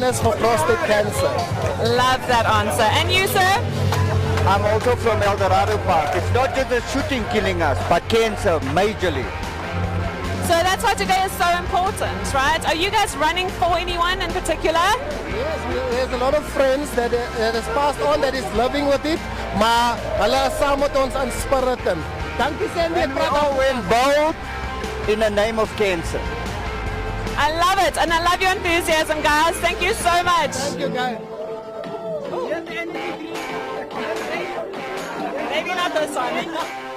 awareness for prostate cancer. Love that answer. And you, sir? I'm also from El Dorado Park. It's not just the shooting killing us, but cancer majorly. So that's why today is so important, right? Are you guys running for anyone in particular? Yes, there's a lot of friends that has passed on that is living with it. Maar hulle is saam met ons aan spiriten. Dankie Sandy. And we all went bold in the name of cancer. I love it, and I love your enthusiasm, guys. Thank you so much. Thank you, guys. Maybe not this one.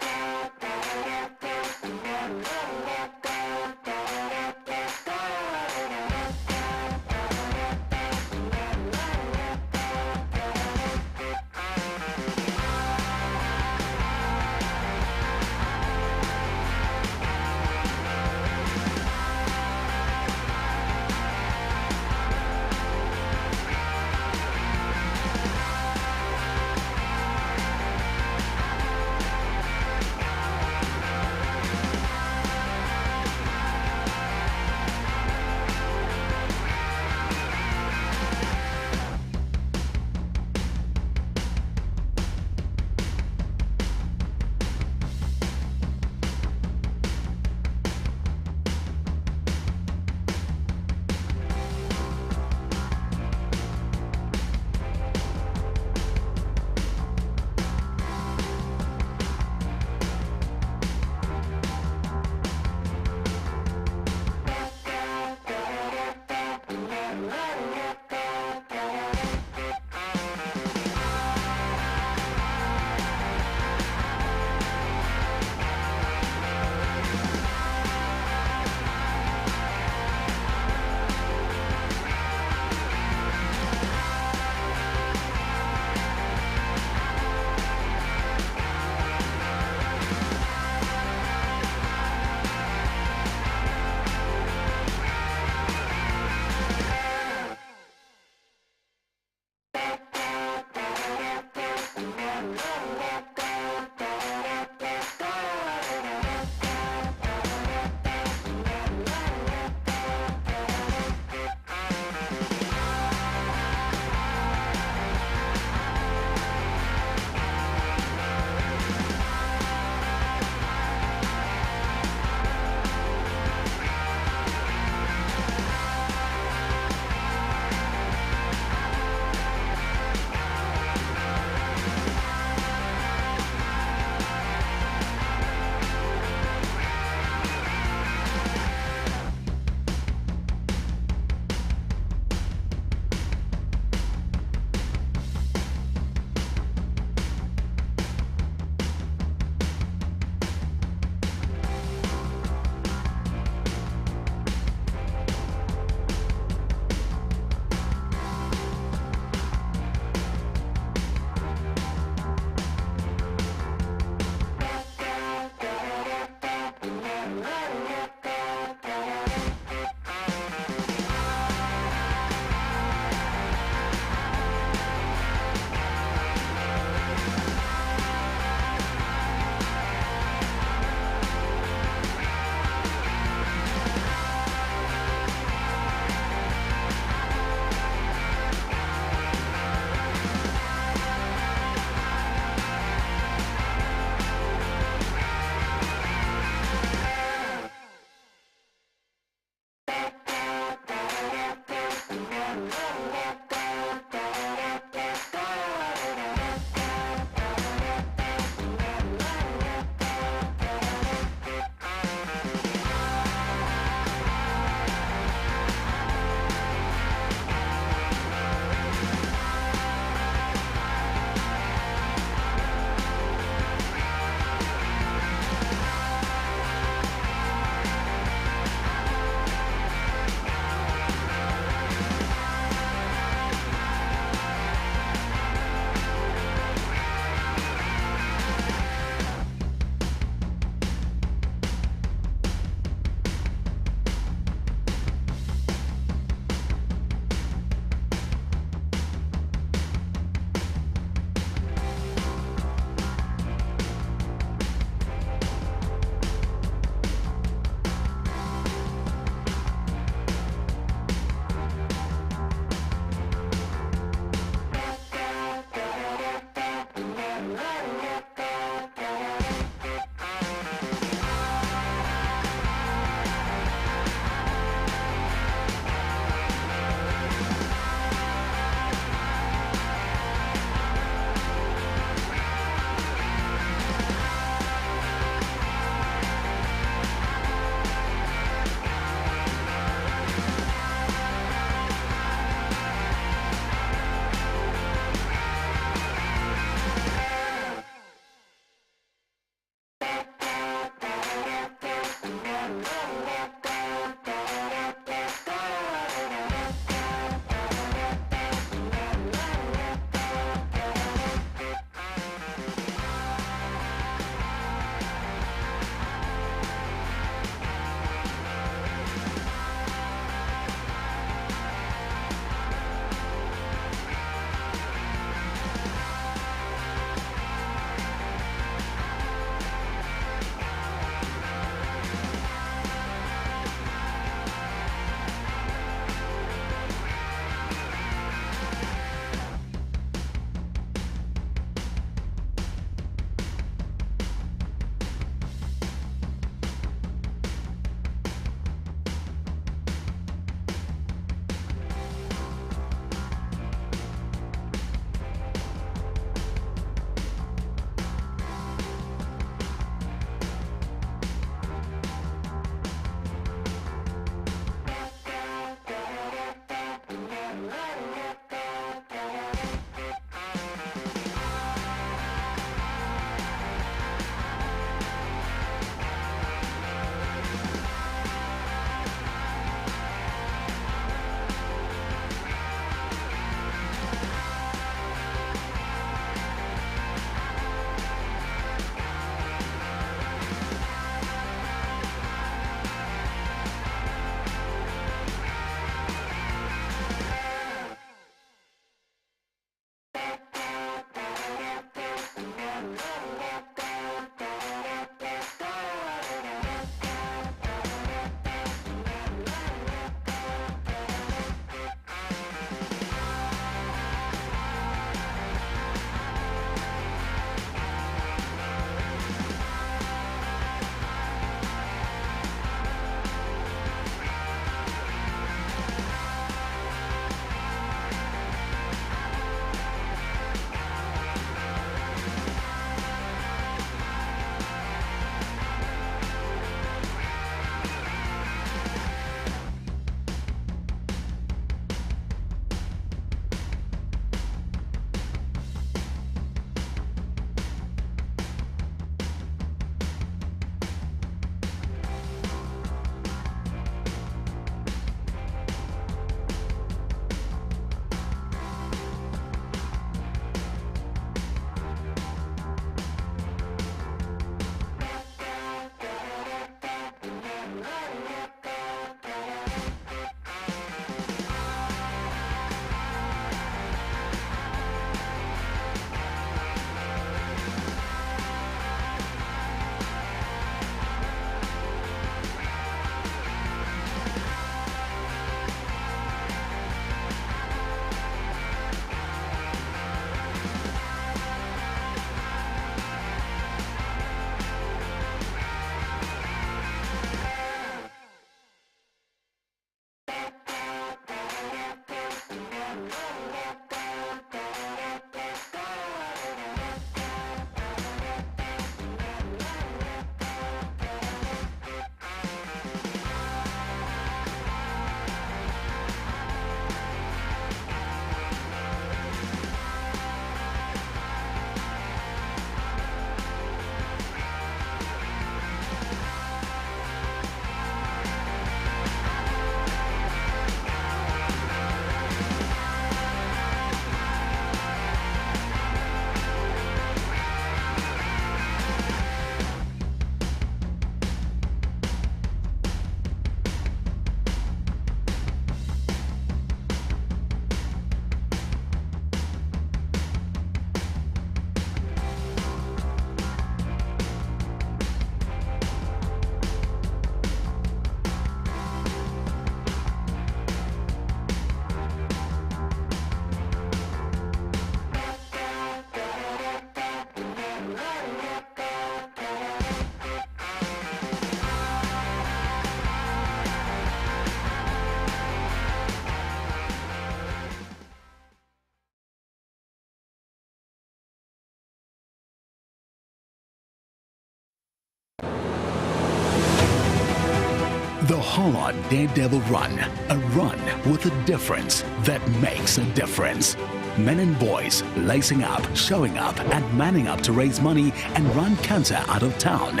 The Hollard Daredevil Run, a run with a difference that makes a difference. Men and boys lacing up, showing up and manning up to raise money and run cancer out of town.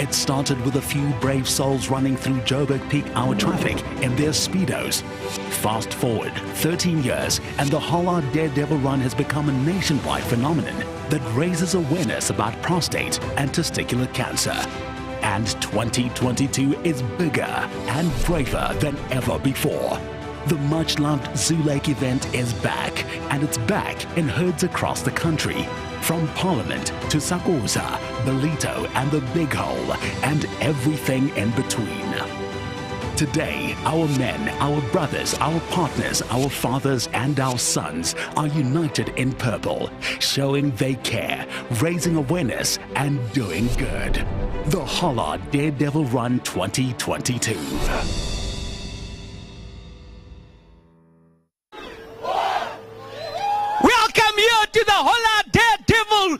It started with a few brave souls running through Joburg peak hour traffic in their Speedos. Fast forward 13 years and the Hollard Daredevil Run has become a nationwide phenomenon that raises awareness about prostate and testicular cancer. And 2022 is bigger and braver than ever before. The much-loved Zoo Lake event is back, and it's back in herds across the country. From Parliament to Sakosa, Belito and the Big Hole, and everything in between. Today, our men, our brothers, our partners, our fathers and our sons are united in purple, showing they care, raising awareness and doing good. The Hollard Daredevil Run 2022. Welcome here to the Hollard Daredevil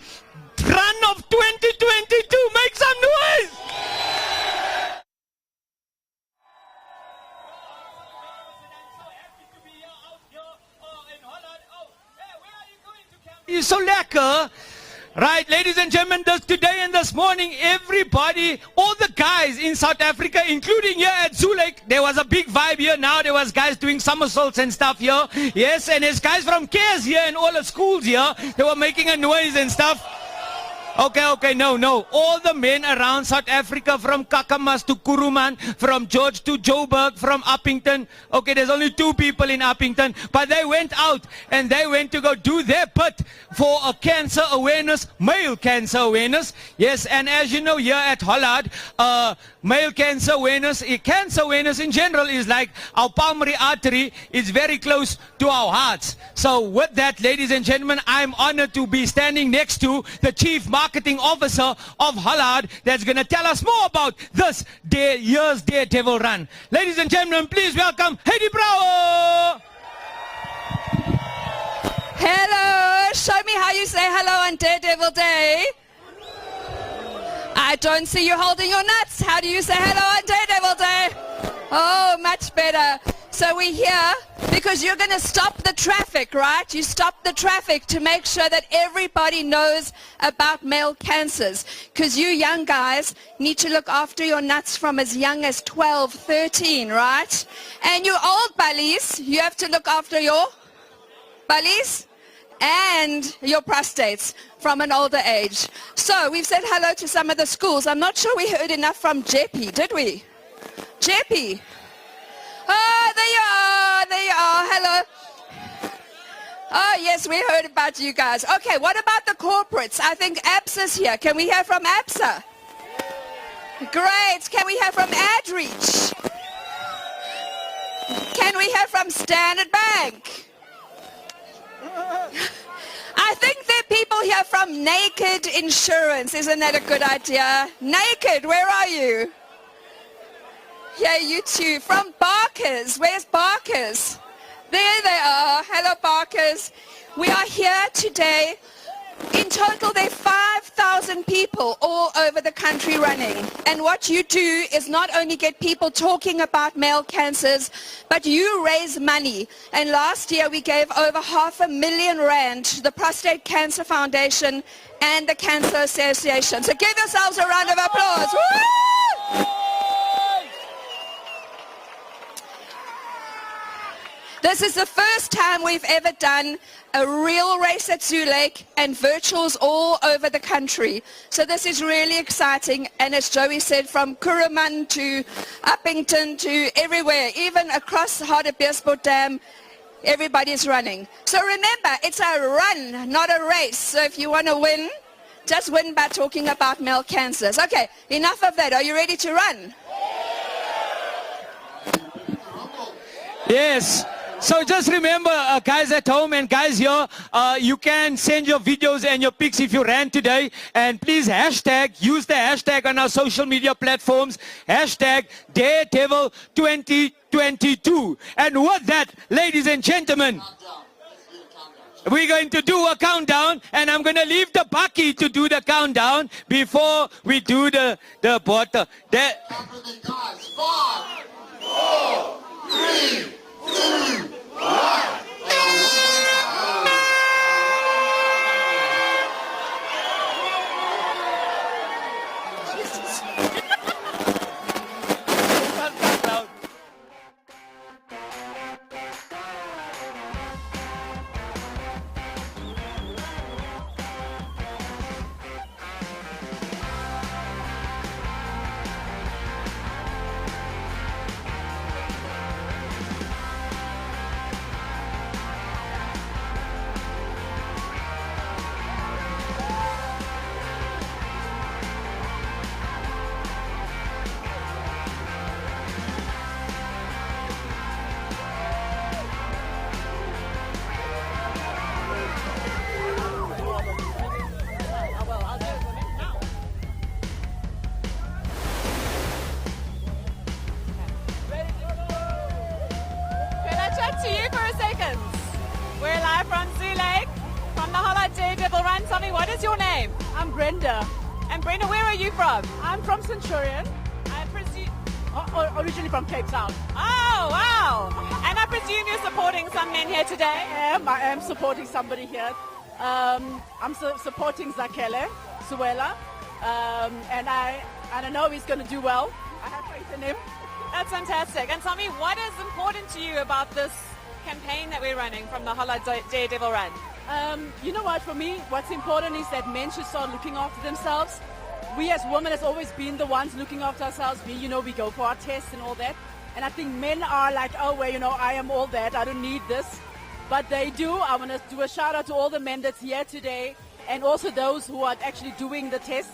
Run of 2022. Make some noise! It's so lekker. Right, ladies and gentlemen, today and this morning, everybody, all the guys in South Africa, including here at Zoo Lake, there was a big vibe here now. There was guys doing somersaults and stuff here. Yes, and there's guys from Cares here and all the schools here. They were making a noise and stuff. Okay, no. All the men around South Africa, from Kakamas to Kuruman, from George to Joburg, from Uppington. Okay, there's only 2 people in Uppington, but they went out and they went to go do their bit for a cancer awareness, male cancer awareness. Yes, and as you know, here at Hollard, male cancer awareness in general is like our pulmonary artery is very close to our hearts. So with that, ladies and gentlemen, I'm honored to be standing next to the Chief Marketing Officer of Hollard that's going to tell us more about this year's Daredevil Run. Ladies and gentlemen, please welcome Heidi Brouwer. Hello, show me how you say hello on Daredevil Day. I don't see you holding your nuts. How do you say hello on Daredevil Day? Oh, much better. So we're here because you're going to stop the traffic, right? You stop the traffic to make sure that everybody knows about male cancers. Because you young guys need to look after your nuts from as young as 12, 13, right? And you old bullies, you have to look after your bullies and your prostates from an older age. So we've said hello to some of the schools. I'm not sure we heard enough from Jeppy, did we? Jeppy. Oh, there you are. There you are. Hello. Oh, yes, we heard about you guys. Okay, what about the corporates? I think ABSA's here. Can we hear from ABSA? Great. Can we hear from AdReach? Can we hear from Standard Bank? I think there are people here from Naked Insurance. Isn't that a good idea? Naked, where are you? Yeah, you too. From Barkers. Where's Barkers? There they are. Hello, Barkers. We are here today. In total, there are 5,000 people all over the country running. And what you do is not only get people talking about male cancers, but you raise money. And last year, we gave over R500,000 rand to the Prostate Cancer Foundation and the Cancer Association. So give yourselves a round of applause. Woo! This is the first time we've ever done a real race at Zoo Lake and virtuals all over the country. So this is really exciting. And as Joey said, from Kuruman to Uppington to everywhere, even across the Hartbeespoort Dam, everybody's running. So remember, it's a run, not a race. So if you want to win, just win by talking about male cancers. Okay, enough of that. Are you ready to run? Yes. So just remember, guys at home and guys here, you can send your videos and your pics if you ran today. And please use the hashtag on our social media platforms, hashtag Daredevil 2022. And with that, ladies and gentlemen, we're going to do a countdown, and I'm going to leave the Bucky to do the countdown before we do the bottom. Everything, guys. 5, 4, 3, 2, 1. To you for a second. We're live from Zoo Lake, from the Hollard Daredevil Run. Tell me, what is your name? I'm Brenda. And Brenda, where are you from? I'm from Centurion, I presume. originally from Cape Town. Oh, wow. And I presume you're supporting some men here today? I am supporting somebody here. I'm supporting Zakele, Suela, and I know he's going to do well. I have faith in him. That's fantastic. And tell me, what is important to you about this campaign that we're running from the Hollard Daredevil Run? You know what, for me, what's important is that men should start looking after themselves. We as women has always been the ones looking after ourselves. We go for our tests and all that. And I think men are like, oh, well, I am all that. I don't need this. But they do. I want to do a shout out to all the men that's here today, and also those who are actually doing the tests.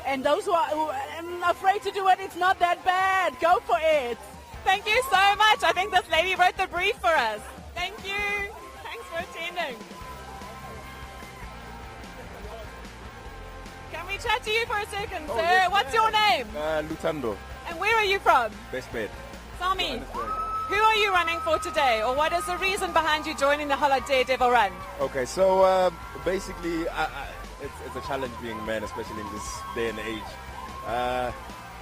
And those who are afraid to do it, it's not that bad. Go for it. Thank you so much. I think this lady wrote the brief for us. Thank you. Thanks for attending. Can we chat to you for a second, sir? Yes, what's your name? Lutando, And where are you from? Best Bet. Tell me, who are you running for today? Or what is the reason behind you joining the Hollard Daredevil Run? Okay, so basically, it's a challenge being a man, especially in this day and age.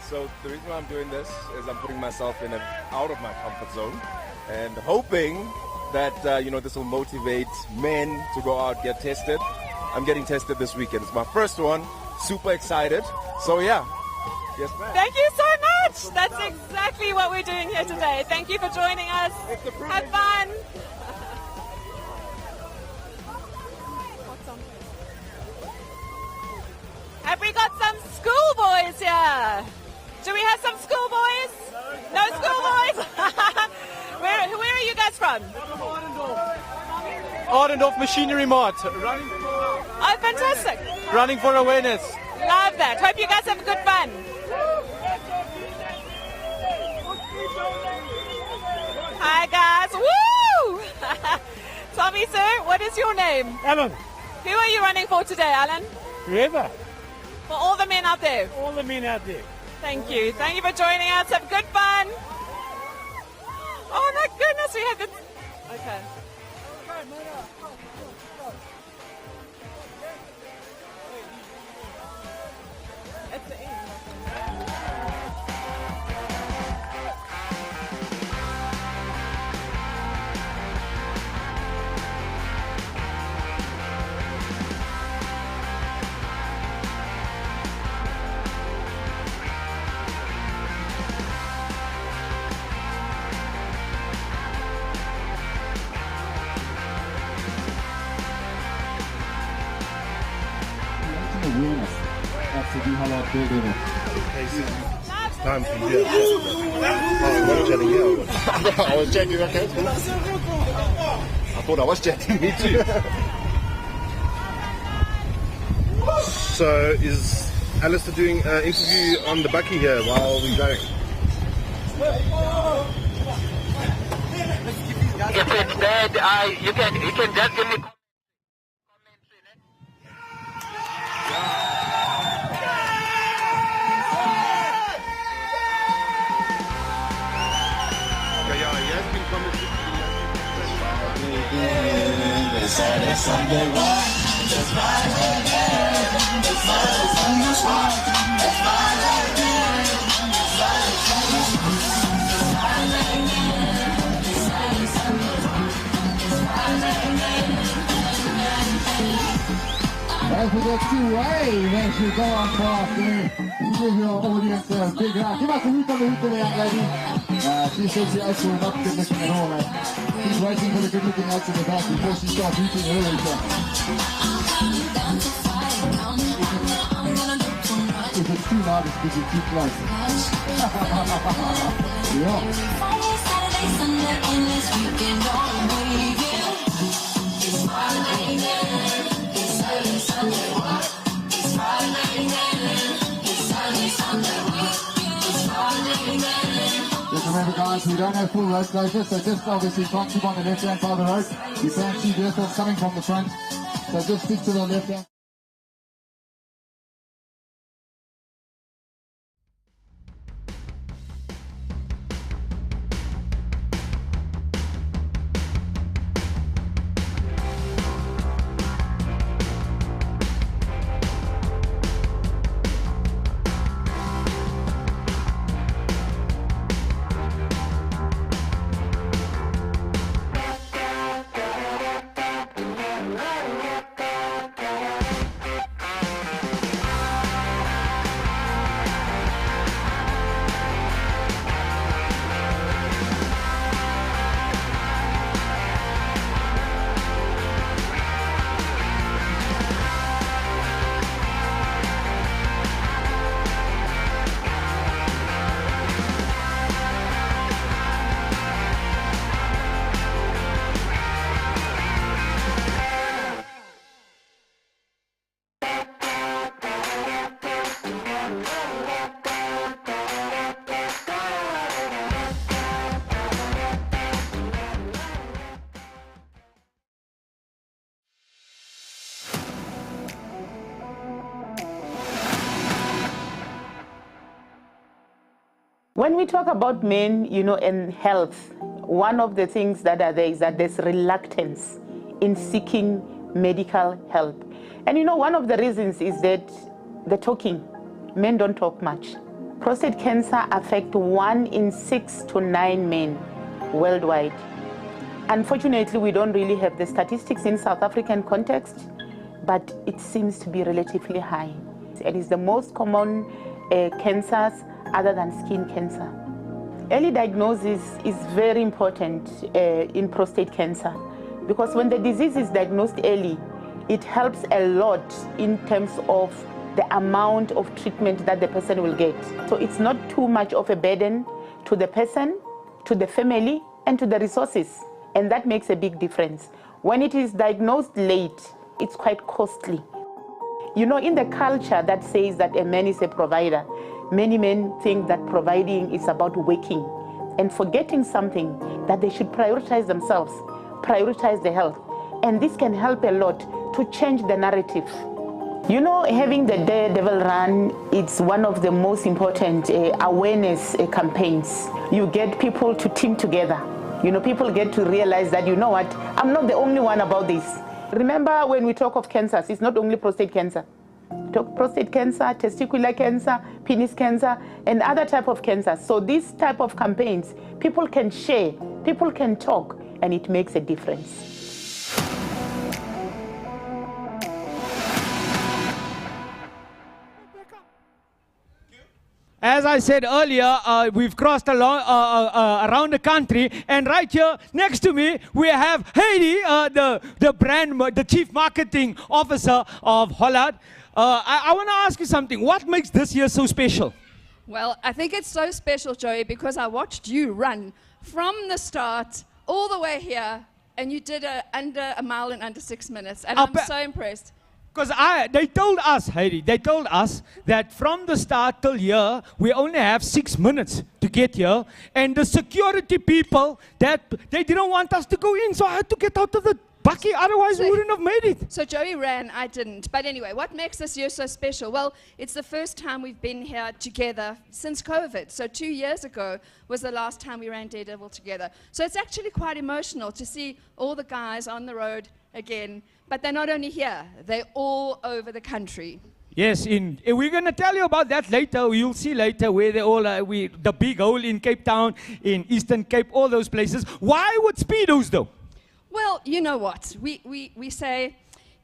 So the reason why I'm doing this is I'm putting myself out of my comfort zone and hoping that this will motivate men to go out, get tested. I'm getting tested this weekend. It's my first one. Super excited. So yeah. Yes, ma'am. Thank you so much. That's exactly what we're doing here today. Thank you for joining us. Have fun. Have we got some schoolboys here? Do we have some schoolboys? No schoolboys? from? Arendorf Machinery Mart. Oh, fantastic. Running for awareness. Love that. Hope you guys have good fun. Hi, guys. Woo! Tell me, sir, what is your name? Alan. Who are you running for today, Alan? Whoever. For all the men out there. All the men out there. Thank you. Thank you for joining us. Have good fun. Oh my goodness, we have good. Okay. At the end. Awareness after the Hollard Daredevil. Time for you. Oh, chatting here. I was chatting, okay. I thought I was chatting, me too. So, is Alistair doing an interview on the bucky here while we're going? If it's dead, you can just give me. As we get to wave as you go on past there, you give your audience a big round. Give us a hoot on the hoot of the young lady. She says she also not good looking at all. She's waiting for the good looking outs in the back before she starts hooting early. If it's too loud, it's because you're too close. Just remember guys, we don't have full road closure, so just obviously can't keep on the left hand side of the road. You can't see vehicles coming from the front, so just stick to the left hand. When we talk about men, and health, one of the things that are there is that there's reluctance in seeking medical help. And one of the reasons is that the talking. Men don't talk much. Prostate cancer affects 1 in 6 to 9 men worldwide. Unfortunately, we don't really have the statistics in South African context, but it seems to be relatively high. It is the most common cancers other than skin cancer. Early diagnosis is very important in prostate cancer because when the disease is diagnosed early, it helps a lot in terms of the amount of treatment that the person will get. So it's not too much of a burden to the person, to the family, and to the resources and that makes a big difference. When it is diagnosed late, it's quite costly. You know, in the culture that says that a man is a provider, many men think that providing is about working and forgetting something, that they should prioritize themselves, prioritize their health. And this can help a lot to change the narrative. You know, having the Daredevil Run, it's one of the most important awareness campaigns. You get people to team together. You know, people get to realize that, you know what, I'm not the only one about this. Remember, when we talk of cancers, it's not only prostate cancer. Talk prostate cancer, testicular cancer, penis cancer, and other type of cancers. So these type of campaigns, people can share, people can talk, and it makes a difference. As I said earlier, we've crossed along, around the country, and right here next to me we have Heidi, the chief marketing officer of Hollard. I want to ask you something. What makes this year so special? Well, I think it's so special, Joey, because I watched you run from the start all the way here, and you did under a mile in under 6 minutes, and I'm so impressed. Because they told us, Heidi, they told us that from the start till here, we only have 6 minutes to get here. And the security people, that they didn't want us to go in, so I had to get out of the bucket, otherwise we wouldn't have made it. So Joey ran, I didn't. But anyway, what makes this year so special? Well, it's the first time we've been here together since COVID. So 2 years ago was the last time we ran Daredevil together. So it's actually quite emotional to see all the guys on the road again. But they're not only here, they're all over the country. Yes, we're going to tell you about that later. You'll see later where they all are. The big hole in Cape Town, in Eastern Cape, all those places. Why with Speedos, though? Well, you know what? We say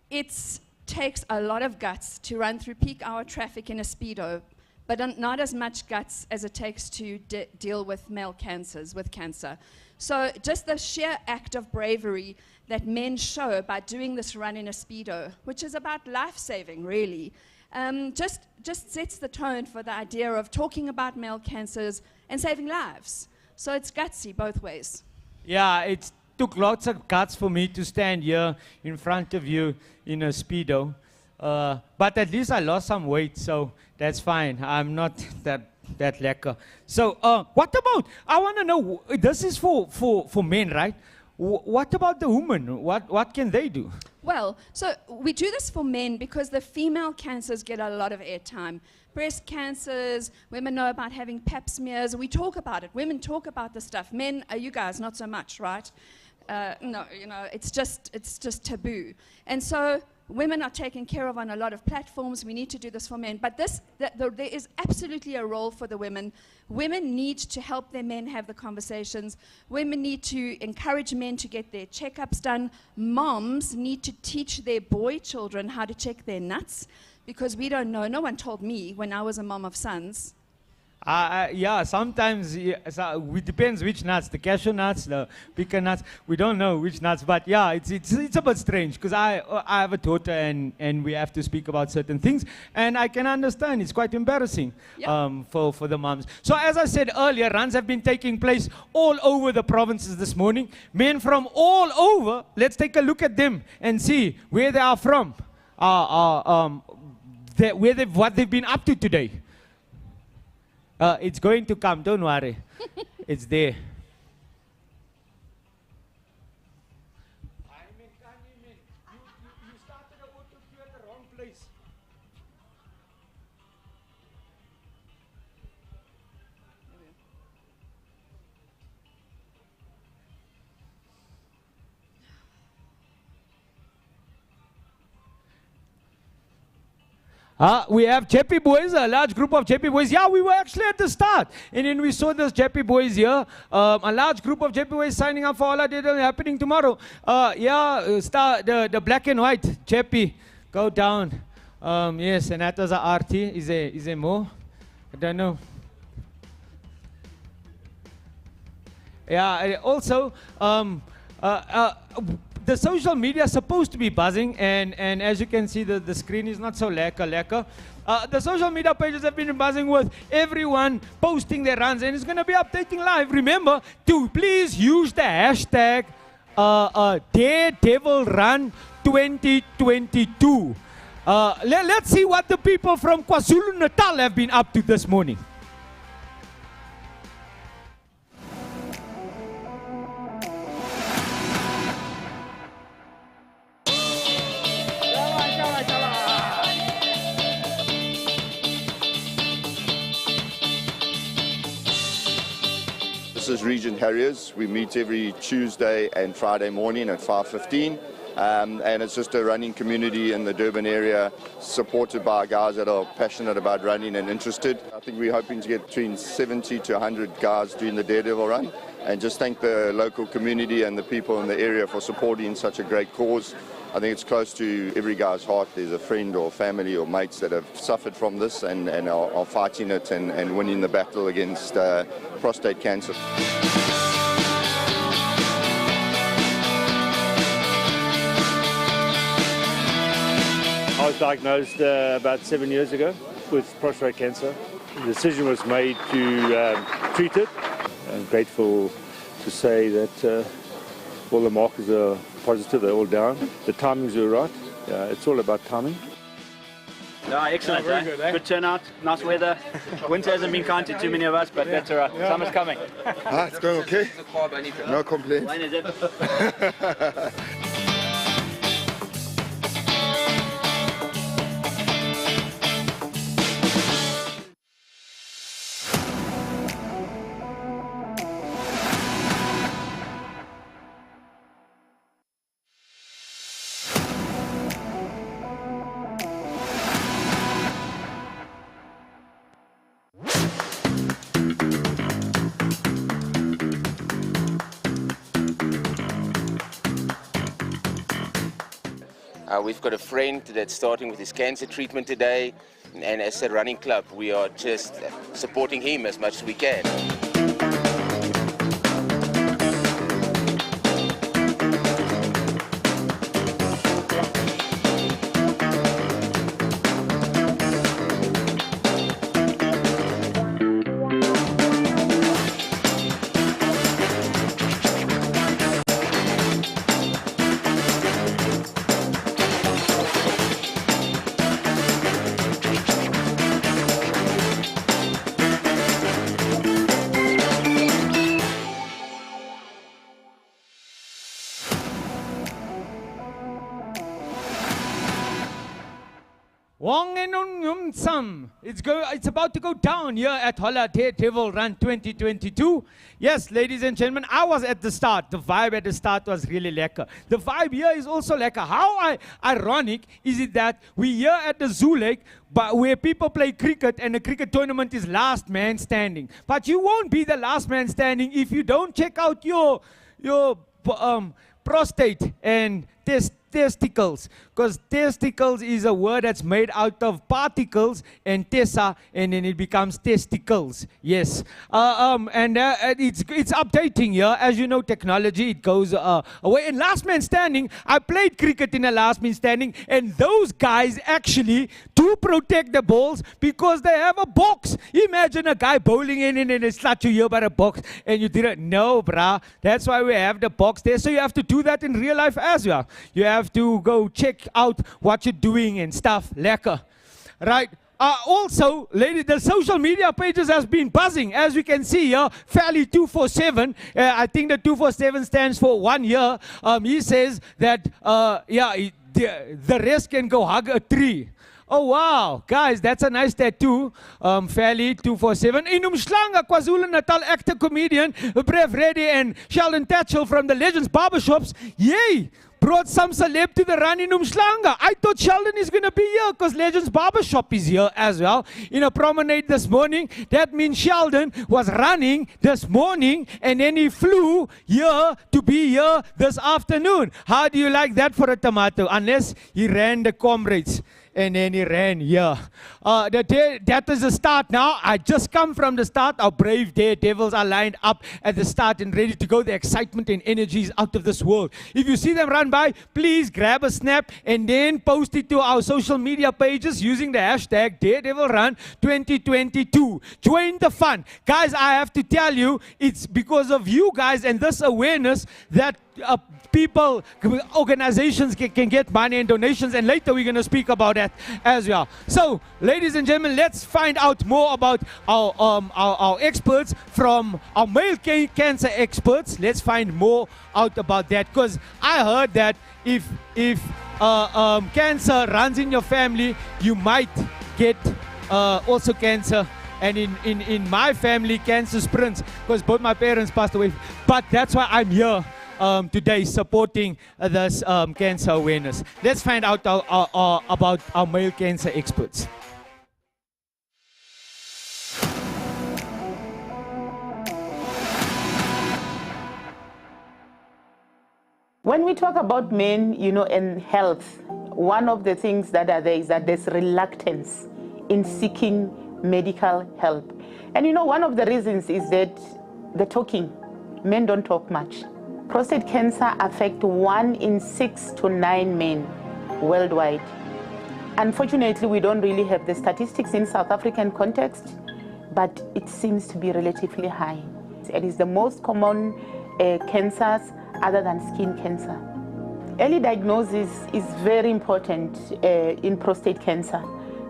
it takes a lot of guts to run through peak hour traffic in a Speedo, but not as much guts as it takes to deal with male cancers, with cancer. So just the sheer act of bravery that men show by doing this run in a Speedo, which is about life-saving, really, just sets the tone for the idea of talking about male cancers and saving lives. So it's gutsy both ways. Yeah, it took lots of guts for me to stand here in front of you in a Speedo. But at least I lost some weight, so that's fine. I'm not that lekker. So what about, I want to know, this is for men, right? What about the women? What can they do? Well, so we do this for men because the female cancers get a lot of airtime. Breast cancers, women know about having pap smears. We talk about it. Women talk about the stuff. Men, you guys, not so much, right? No, you know, it's just taboo. And so women are taken care of on a lot of platforms. We need to do this for men. But there is absolutely a role for the women. Women need to help their men have the conversations. Women need to encourage men to get their checkups done. Moms need to teach their boy children how to check their nuts, because we don't know. No one told me when I was a mom of sons. Yeah, sometimes it depends which nuts, the cashew nuts, the pecan nuts. We don't know which nuts, but yeah, it's a bit strange because I have a daughter and we have to speak about certain things, and I can understand it's quite embarrassing for the moms. So as I said earlier, runs have been taking place all over the provinces this morning. Men from all over. Let's take a look at them and see where they are from, what they've been up to today. It's going to come, don't worry. It's there. You started the auto cue at the wrong place. We have Jeppy boys, a large group of Jeppy boys. Yeah, we were actually at the start. And then we saw those Jeppy boys here. A large group of Jeppy boys signing up for Hollard Daredevil happening tomorrow. The black and white Jeppy go down. Yes, and that was a RT. Is there more? I don't know. Yeah, also, the social media is supposed to be buzzing, and as you can see, the screen is not so lekker. The social media pages have been buzzing with everyone posting their runs, and it's going to be updating live. Remember to please use the hashtag Daredevil Run 2022. Let's see what the people from KwaZulu-Natal have been up to this morning. This is Region Harriers. We meet every Tuesday and Friday morning at 5:15. And it's just a running community in the Durban area, supported by guys that are passionate about running and interested. I think we're hoping to get between 70 to 100 guys doing the Daredevil Run, and just thank the local community and the people in the area for supporting such a great cause. I think it's close to every guy's heart. There's a friend or family or mates that have suffered from this and are fighting it and winning the battle against prostate cancer. I was diagnosed about 7 years ago with prostate cancer. The decision was made to treat it. I'm grateful to say that all the markers are positive, they're all down. The timings were right. It's all about timing. No, excellent. Very good, eh? Good turnout, nice weather. Winter hasn't been kind to too many of us, but that's all right. Summer's coming. It's going okay. No complaints. When is it? We've got a friend that's starting with his cancer treatment today, and as a running club, we are just supporting him as much as we can. It's about to go down here at Hollard Daredevil Run 2022. Yes, ladies and gentlemen, I was at the start. The vibe at the start was really lekker. The vibe here is also lekker. How ironic is it that we here at the Zoo Lake, but where people play cricket and the cricket tournament is last man standing. But you won't be the last man standing if you don't check out your prostate and testicles, because testicles is a word that's made out of particles and tessa, and then it becomes testicles. Yes, it's updating here. As you know, technology, it goes away. And last man standing, I played cricket in a last man standing, and those guys actually do protect the balls because they have a box. Imagine a guy bowling in and it's slap you here by a box, and you didn't know, brah. That's why we have the box there. So you have to do that in real life as well. You have to go check out what you're doing and stuff. Lekker. Right. Also, ladies, the social media pages has been buzzing. As we can see here, Fally 247. I think the 247 stands for 1 year. He says that, the rest can go hug a tree. Oh, wow. Guys, that's a nice tattoo. Fally 247. In Umhlanga, KwaZulu-Natal actor, comedian, Brev Reddy and Sheldon Tatchell from the Legends Barbershops. Yay! Brought some celeb to the run in Umhlanga. I thought Sheldon is going to be here because Legends Barbershop is here as well. In a promenade this morning. That means Sheldon was running this morning and then he flew here to be here this afternoon. How do you like that for a tomato? Unless he ran the comrades. And then he ran here. That is the start now. I just come from the start. Our brave daredevils are lined up at the start and ready to go. The excitement and energy is out of this world. If you see them run by, please grab a snap and then post it to our social media pages using the hashtag Daredevil Run 2022. Join the fun. Guys, I have to tell you, it's because of you guys and this awareness that people, organizations can get money and donations, and later we're going to speak about that as well. So, ladies and gentlemen, let's find out more about our experts from our male cancer experts. Let's find more out about that, because I heard that if cancer runs in your family, you might get also cancer. And in my family, cancer sprints, because both my parents passed away. But that's why I'm here today supporting this cancer awareness. Let's find out about our male cancer experts. When we talk about men, and health, one of the things that are there is that there's reluctance in seeking medical help. And one of the reasons is that the talking. Men don't talk much. Prostate cancer affects 1 in 6 to 9 men worldwide. Unfortunately, we don't really have the statistics in South African context, but it seems to be relatively high. It is the most common cancers other than skin cancer. Early diagnosis is very important in prostate cancer,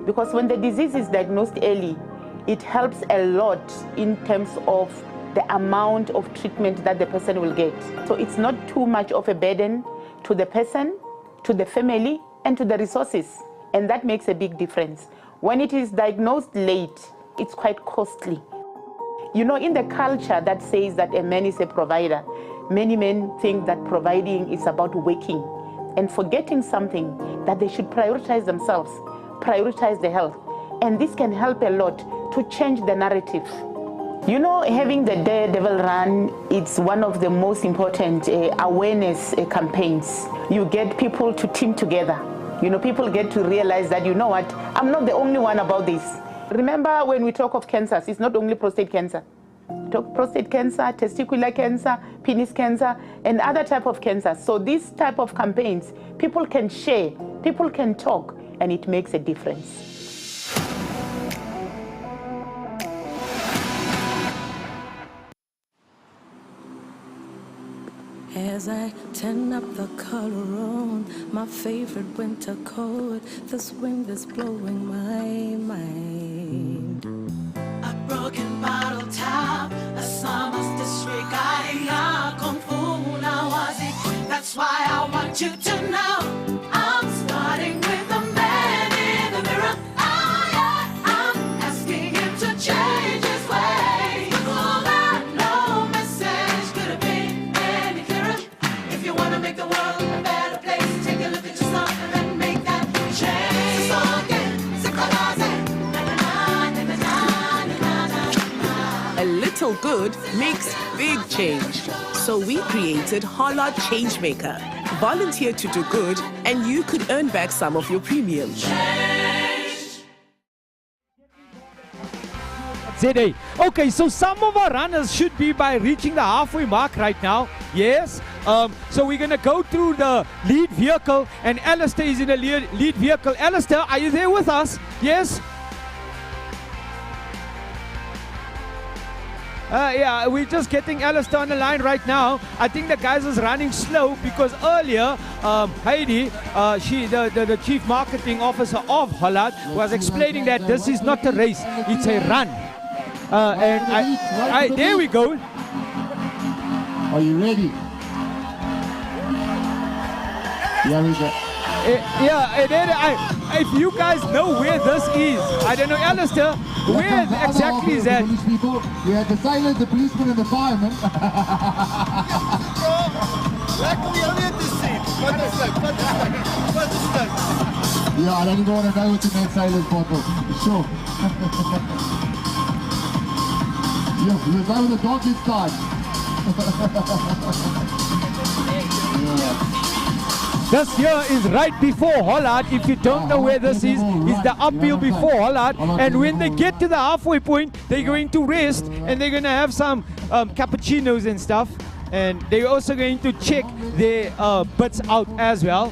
because when the disease is diagnosed early, it helps a lot in terms of the amount of treatment that the person will get. So it's not too much of a burden to the person, to the family, and to the resources. And that makes a big difference. When it is diagnosed late, it's quite costly. In the culture that says that a man is a provider, many men think that providing is about working and forgetting something, that they should prioritize themselves, prioritize their health. And this can help a lot to change the narrative. Having the Daredevil Run, it's one of the most important awareness campaigns. You get people to team together. People get to realize that, what, I'm not the only one about this. Remember, when we talk of cancers, it's not only prostate cancer. We talk prostate cancer, testicular cancer, penis cancer, and other type of cancers. So these type of campaigns, people can share, people can talk, and it makes a difference. As I turn up the color on my favorite winter coat, this wind is blowing my mind. A broken bottle top, a summer's disregarding our kung fu nawazi. That's why I want you to know I'm starting with the man in the mirror. Oh yeah, I'm asking him to change his ways. All that no message could have been any clearer. If you want to make the world a better place, take a look at yourself and then make that change. So again, a little good makes big change. So we created Hollard Changemaker. Volunteer to do good and you could earn back some of your premium. ZA. Okay, so some of our runners should be by reaching the halfway mark right now. Yes. So we're going to go through the lead vehicle, and Alistair is in the lead vehicle. Alistair, are you there with us? Yes? Yeah, we're just getting Alistair on the line right now. I think the guys is running slow because earlier Heidi, the chief marketing officer of Hollard, was explaining that this is not a race, it's a run. And there we go. Are you ready? Here we go. If you guys know where this is, I don't know, Alistair, where exactly is that? Police people, we had the sailors, the policemen, and the firemen. Yeah, I don't even want to know what's in that sailor's bottle. Sure. Yeah, you're going with the dog inside. Yeah. This here is right before Hollard. If you don't know where this is, it's the uphill before Hollard. And when they get to the halfway point, they're going to rest and they're going to have some cappuccinos and stuff. And they're also going to check their butts out as well,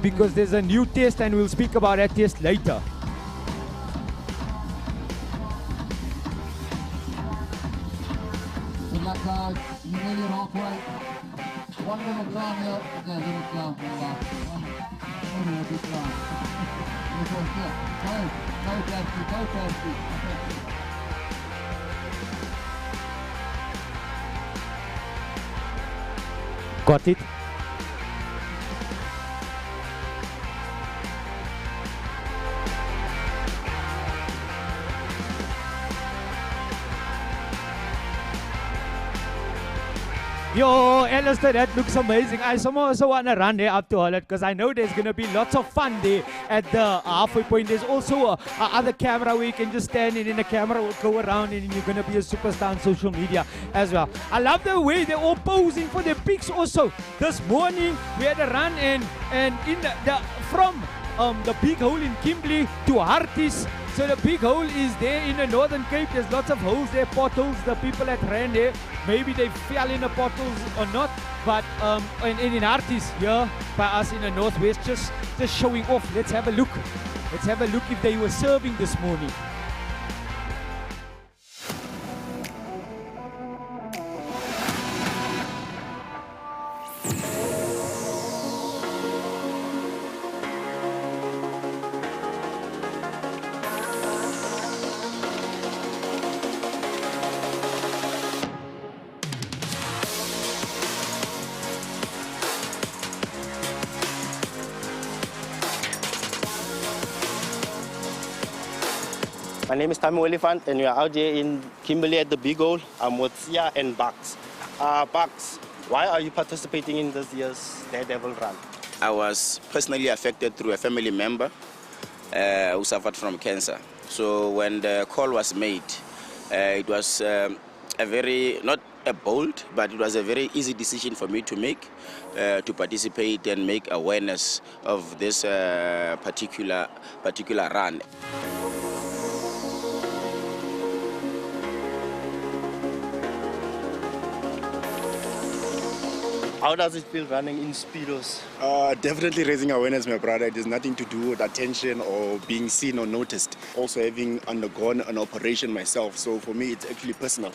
because there's a new test and we'll speak about that test later. Good luck, guys. You're nearly halfway. One little clown here. Yeah, little clown. One little big clown. Go Tansy. Got it. Yo, Alistair, that looks amazing. I somehow also want to run there up to Hollard because I know there's going to be lots of fun there at the halfway point. There's also a other camera where you can just stand and then the camera will go around and you're going to be a superstar on social media as well. I love the way they're all posing for their pics also. This morning we had a run and in from the big hole in Kimberley to Harties. So the big hole is there in the Northern Cape. There's lots of holes there, potholes. The people that ran there, maybe they fell in the potholes or not. But in Harties here by us in the Northwest, just showing off. Let's have a look. Let's have a look if they were serving this morning. My name is Tamu Elephant and we are out here in Kimberley at the Big Hole. I'm with Sia and Bucks. Bucks, why are you participating in this year's Daredevil Run? I was personally affected through a family member who suffered from cancer. So when the call was made, it was a very, not a bold, but it was a very easy decision for me to make, to participate and make awareness of this particular run. How does it feel running in Speedos? Definitely raising awareness, my brother. It has nothing to do with attention or being seen or noticed. Also having undergone an operation myself, so for me it's actually personal.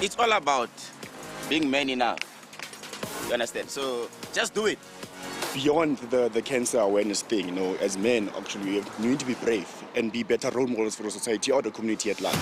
It's all about being man enough. You understand? So just do it. Beyond the cancer awareness thing, you know, as men, actually, we need to be brave and be better role models for society or the community at large.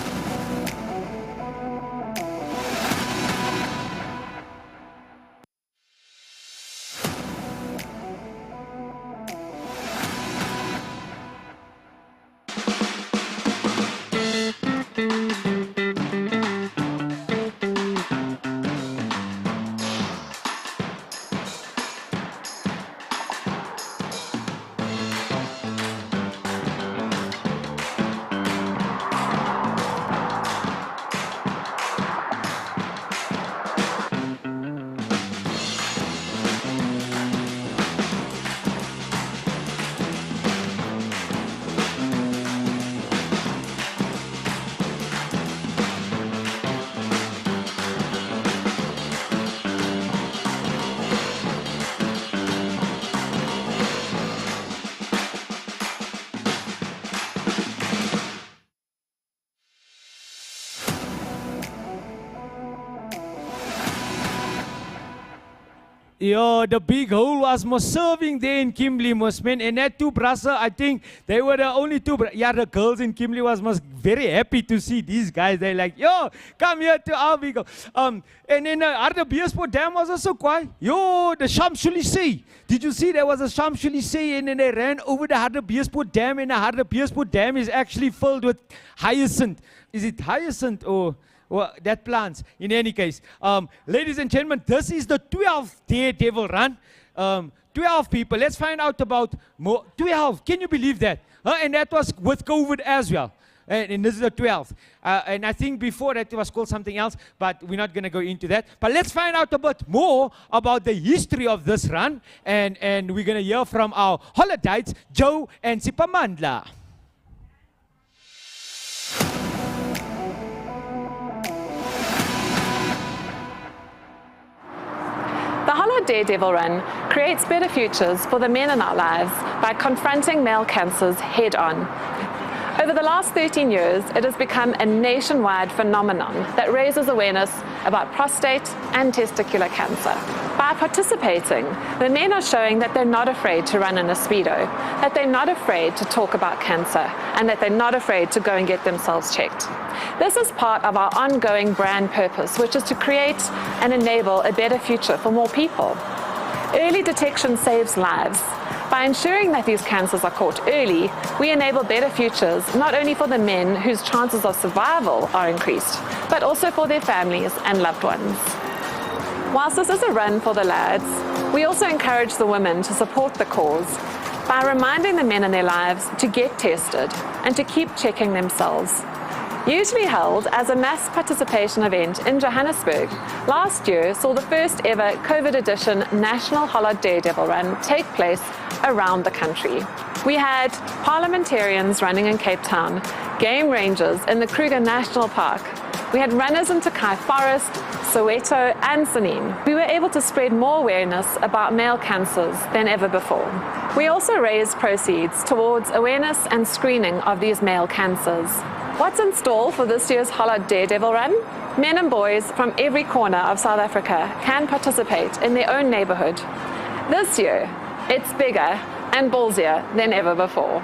Yo, the big hole was more serving there in Kimberley, man. And that two brasa, I think they were the only two. Yeah, the girls in Kimberley was very happy to see these guys. They're like, yo, come here to our big hole. And then Hardebeesport Dam was also quiet. Yo, the Champs-Élysées. Did you see there was a Champs-Élysées and then they ran over the Hardebeesport Dam, and the Hardebeesport Dam is actually filled with hyacinth. Is it hyacinth or... Well, that plants. In any case, ladies and gentlemen, this is the 12th Daredevil Run. 12 people. Let's find out about more. 12. Can you believe that? And that was with COVID as well. And this is the 12th. And I think before that it was called something else, but we're not going to go into that. But let's find out a bit more about the history of this run. And we're going to hear from our Hollardites, Joe and Sipamandla. The Hollard Hollard Daredevil Run creates better futures for the men in our lives by confronting male cancers head-on. Over the last 13 years, it has become a nationwide phenomenon that raises awareness about prostate and testicular cancer. By participating, the men are showing that they're not afraid to run in a Speedo, that they're not afraid to talk about cancer, and that they're not afraid to go and get themselves checked. This is part of our ongoing brand purpose, which is to create and enable a better future for more people. Early detection saves lives. By ensuring that these cancers are caught early, we enable better futures not only for the men whose chances of survival are increased, but also for their families and loved ones. Whilst this is a run for the lads, we also encourage the women to support the cause by reminding the men in their lives to get tested and to keep checking themselves. Usually held as a mass participation event in Johannesburg, last year saw the first ever COVID edition National Hollard Daredevil Run take place around the country. We had parliamentarians running in Cape Town, game rangers in the Kruger National Park. We had runners in Takai Forest, Soweto and Sanin. We were able to spread more awareness about male cancers than ever before. We also raised proceeds towards awareness and screening of these male cancers. What's in store for this year's Hollard Daredevil Run? Men and boys from every corner of South Africa can participate in their own neighborhood. This year, it's bigger and ballsier than ever before.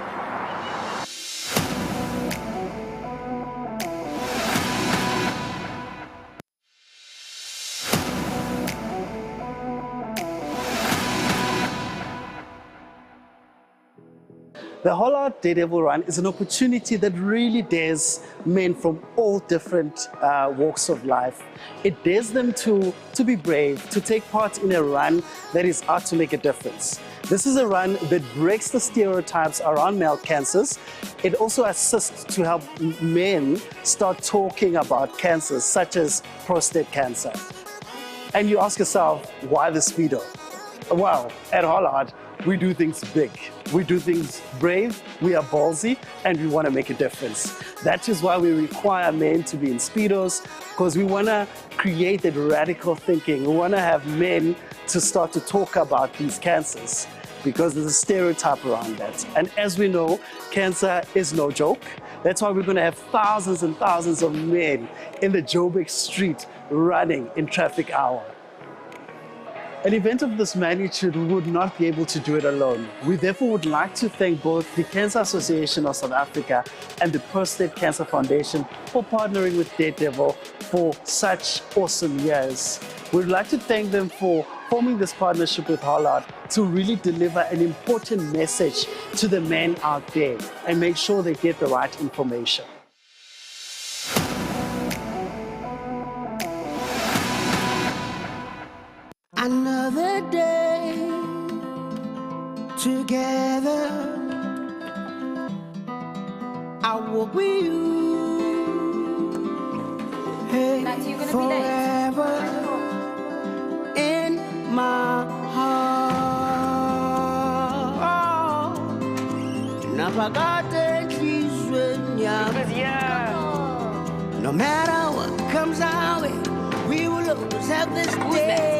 The Hollard Daredevil Run is an opportunity that really dares men from all different walks of life. It dares them to be brave, to take part in a run that is out to make a difference. This is a run that breaks the stereotypes around male cancers. It also assists to help men start talking about cancers such as prostate cancer. And you ask yourself, why the Speedo? Well, at Hollard, we do things big. We do things brave, we are ballsy, and we want to make a difference. That is why we require men to be in Speedos, because we want to create that radical thinking. We want to have men to start to talk about these cancers, because there's a stereotype around that. And as we know, cancer is no joke. That's why we're going to have thousands and thousands of men in the Joburg street running in traffic hour. An event of this magnitude would not be able to do it alone. We therefore would like to thank both the Cancer Association of South Africa and the Prostate Cancer Foundation for partnering with Daredevil for such awesome years. We'd like to thank them for forming this partnership with Hollard to really deliver an important message to the men out there and make sure they get the right information. Another day together, I walk with you. Hey, forever in my heart. No matter what comes our way, we will always have this day.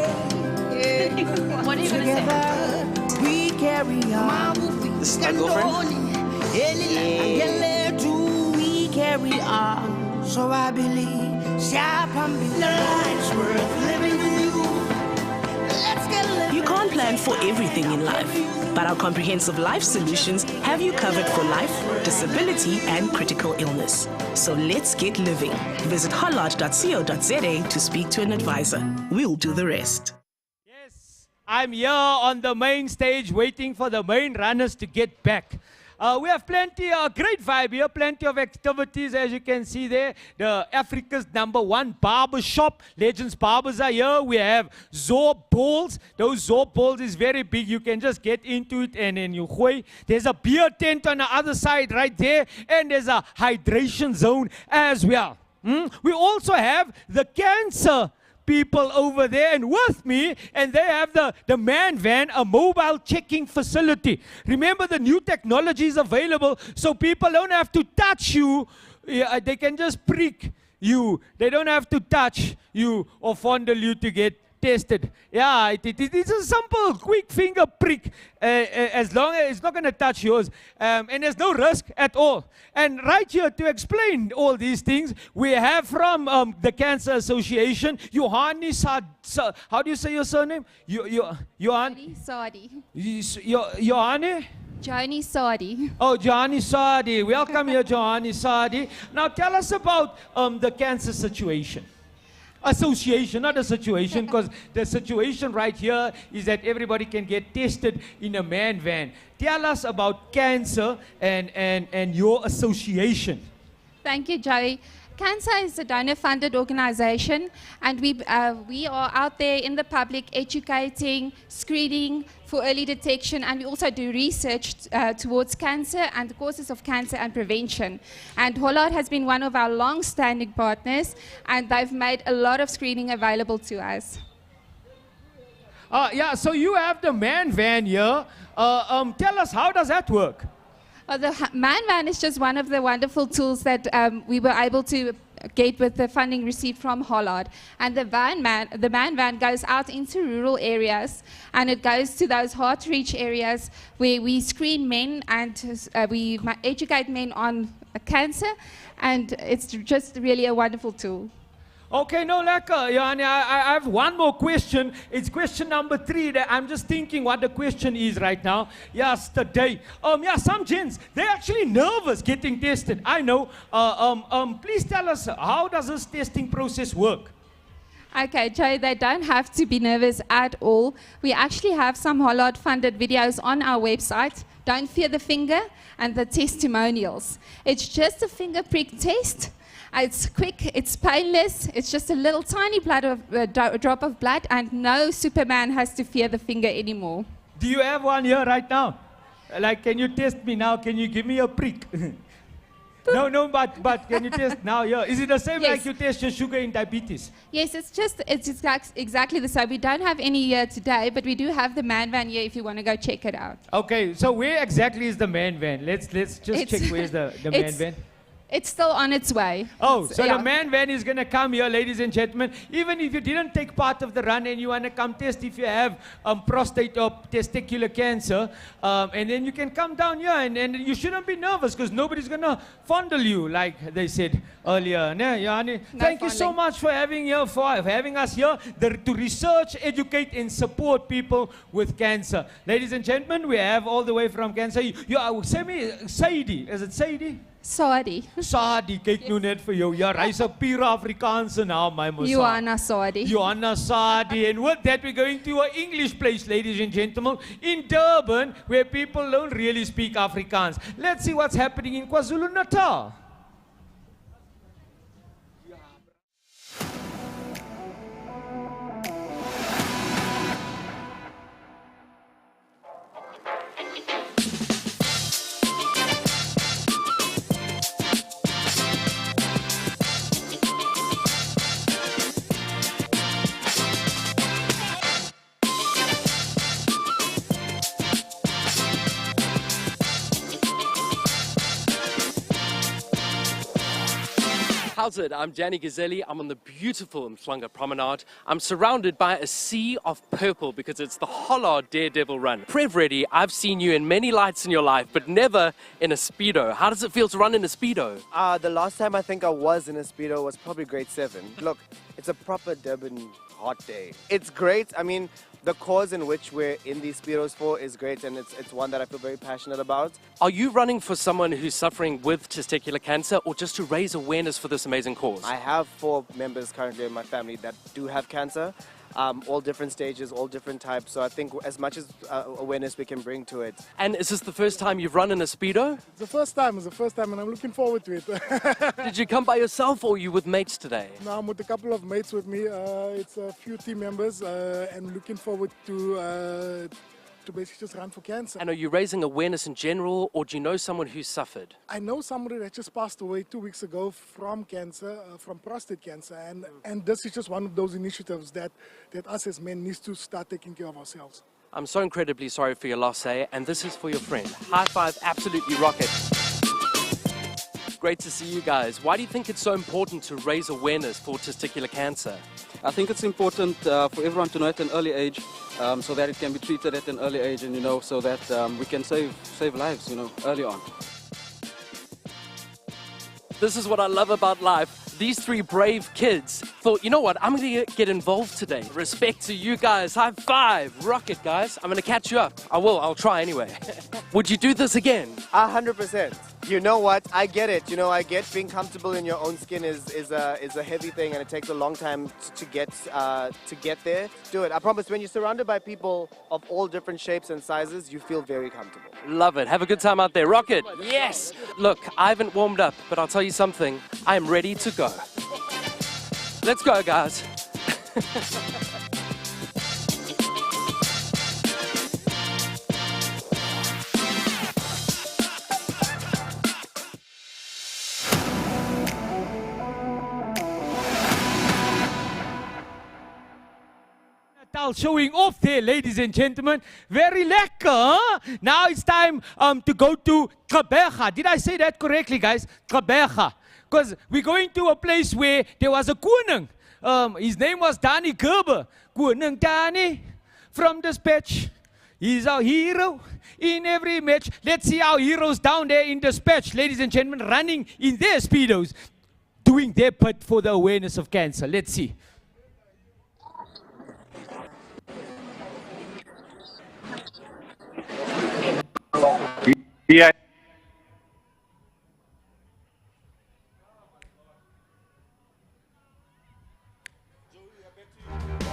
What are you going to say? We carry on. This is my girlfriend. We carry on. So I believe, life's worth living with you. Let's get living. You can't plan for everything in life, but our comprehensive life solutions have you covered for life, disability, and critical illness. So let's get living. Visit hollard.co.za to speak to an advisor. We'll do the rest. I'm here on the main stage waiting for the main runners to get back. We have plenty, great vibe here, plenty of activities as you can see there. The Africa's #1 barber shop, Legends Barbers are here. We have Zorb balls. Those Zorb balls is very big. You can just get into it and then you gooi. There's a beer tent on the other side right there. And there's a hydration zone as well. We also have the cancer people over there and with me, and they have the man van, a mobile checking facility. Remember, the new technology is available, so people don't have to touch you. They can just prick you. They don't have to touch you or fondle you to get tested. Yeah, it's a simple, quick finger prick, as long as it's not going to touch yours, and there's no risk at all. And right here to explain all these things, we have from the Cancer Association, Johanni how do you say your surname? Johanni Sadi. Johanni? Johnny Sadi. Oh, Johnny Sadi. Welcome here, Johnny Sadi. Now tell us about the cancer situation. Association, not a situation, because the situation right here is that everybody can get tested in a man van. Tell us about cancer and your association. Thank you, Joey. Cancer is a donor-funded organization, and we are out there in the public educating, screening for early detection, and we also do research towards cancer and the causes of cancer and prevention. And Hollard has been one of our long-standing partners, and they've made a lot of screening available to us. Yeah, so you have the man van here. Tell us, how does that work? The Man Van is just one of the wonderful tools that we were able to get with the funding received from Hollard. And the Man Van goes out into rural areas, and it goes to those hard-to-reach areas where we screen men and we educate men on cancer, and it's just really a wonderful tool. Okay, no, lekker. Johanni, I have one more question. It's question number 3. That I'm just thinking what the question is right now. Yesterday. Yeah, some gents, they're actually nervous getting tested. I know. Please tell us, how does this testing process work? Okay, Joe, they don't have to be nervous at all. We actually have some Hollard-funded videos on our website. Don't fear the finger and the testimonials. It's just a finger prick test. It's quick, it's painless, it's just a little tiny drop of blood, and no Superman has to fear the finger anymore. Do you have one here right now? Like, can you test me now? Can you give me a prick? No, but can you test now? Yeah. Is it the same like you test your sugar in diabetes? Yes, it's exactly the same. We don't have any here today, but we do have the Man Van here if you want to go check it out. Okay, so where exactly is the Man Van? Let's just check where's the Man Van. It's still on its way. Oh, so the Man Van is going to come here, ladies and gentlemen. Even if you didn't take part of the run and you want to come test if you have prostate or testicular cancer, and then you can come down here, and you shouldn't be nervous because nobody's going to fondle you, like they said earlier. Thank you so much for having us here to research, educate, and support people with cancer. Ladies and gentlemen, we have all the way from cancer. Say me, Saidi. Is it Saidi? Sadi. Sadi, kyk nou net vir jou. Ja, hy's 'n pure Afrikaanse naam, my mos. Johanna Sadi. Johanna Sadi. And with that, we're going to an English place, ladies and gentlemen, in Durban, where people don't really speak Afrikaans. Let's see what's happening in KwaZulu-Natal. How's it? I'm Danny Gazzelli. I'm on the beautiful Mhlanga Promenade. I'm surrounded by a sea of purple because it's the Hollard Daredevil Run. Prev Reddy, I've seen you in many lights in your life, but never in a Speedo. How does it feel to run in a Speedo? The last time I think I was in a Speedo was probably grade 7. Look, it's a proper Durban hot day. It's great. I mean, the cause in which we're in these Speedos for is great, and it's one that I feel very passionate about. Are you running for someone who's suffering with testicular cancer, or just to raise awareness for this amazing cause? I have 4 members currently in my family that do have cancer. All different stages, all different types. So I think as much as awareness we can bring to it. And is this the first time you've run in a Speedo? It's the first time, and I'm looking forward to it. Did you come by yourself or are you with mates today? No, I'm with a couple of mates with me. It's a few team members, and looking forward to basically just run for cancer. And are you raising awareness in general, or do you know someone who's suffered? I know somebody that just passed away 2 weeks ago from cancer, from prostate cancer, and this is just one of those initiatives that us as men need to start taking care of ourselves. I'm so incredibly sorry for your loss, and this is for your friend. High five, absolutely rock it. Great to see you guys. Why do you think it's so important to raise awareness for testicular cancer? I think it's important for everyone to know at an early age, so that it can be treated at an early age, and so that we can save lives, early on. This is what I love about life. These three brave kids thought, you know what, I'm going to get involved today. Respect to you guys. High five. Rock it, guys. I'm going to catch you up. I will. I'll try anyway. Would you do this again? 100%. You know what? I get it. I get being comfortable in your own skin is a heavy thing, and it takes a long time to get there. Do it. I promise. When you're surrounded by people of all different shapes and sizes, you feel very comfortable. Love it. Have a good time out there. Rock it. Yes. Look, I haven't warmed up, but I'll tell you something. I am ready to go. Let's go, guys. Showing off there, ladies and gentlemen. Very lekker, huh? Now it's time to go to Gqeberha. Did I say that correctly, guys? Gqeberha. Because we're going to a place where there was a koning. His name was Danny Gerber. Koning Danny from Dispatch. He's our hero in every match. Let's see our heroes down there in Dispatch, ladies and gentlemen, running in their speedos, doing their part for the awareness of cancer. Let's see. Yeah.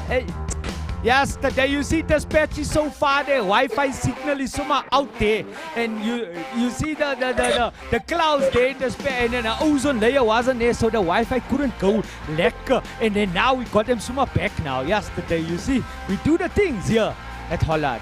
Hey, yesterday you see Dispatch is so far, the Wi-Fi signal is somewhere out there, and you see the clouds there in Dispatch, and then the ozone layer wasn't there, so the Wi-Fi couldn't go lekker, and then now we got them somewhere back now. Yesterday, you see, we do the things here at Hollard.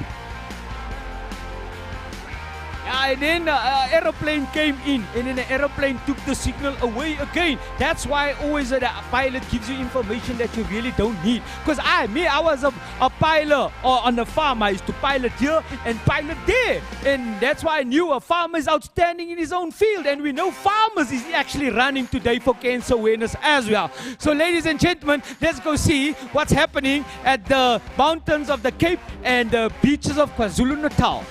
Yeah, and then the aeroplane came in, and then the aeroplane took the signal away again. That's why always the pilot gives you information that you really don't need. Because I was a pilot on a farm. I used to pilot here and pilot there. And that's why I knew a farmer is outstanding in his own field. And we know farmers is actually running today for cancer awareness as well. So ladies and gentlemen, let's go see what's happening at the mountains of the Cape and the beaches of KwaZulu-Natal.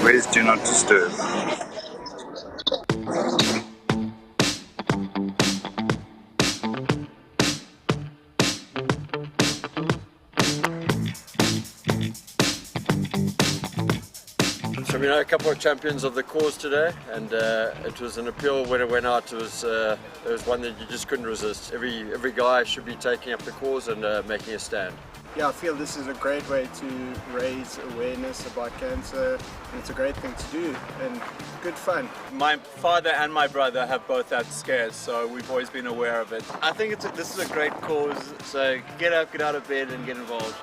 Where's Do Not Disturb? So we know a couple of champions of the cause today, and it was an appeal when it went out. It was one that you just couldn't resist. Every guy should be taking up the cause and making a stand. Yeah, I feel this is a great way to raise awareness about cancer, and it's a great thing to do and good fun. My father and my brother have both had scares, so we've always been aware of it. I think this is a great cause, so get up, get out of bed and get involved.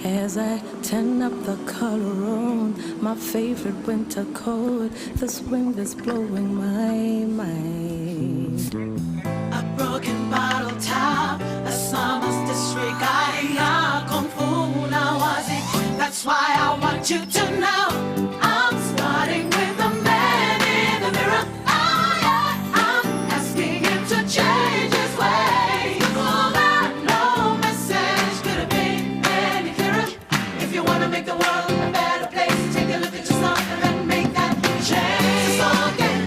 As I turn up the color on my favorite winter coat, this wind is blowing my mind. A broken bottle top, a summer's disregarding our kung fu now was it. That's why I want you to know I'm starting with the man in the mirror. Oh yeah, I'm asking him to change his ways. Oh, that no message could have been any clearer. If you wanna make the world a better place, take a look at yourself and make that change. So again,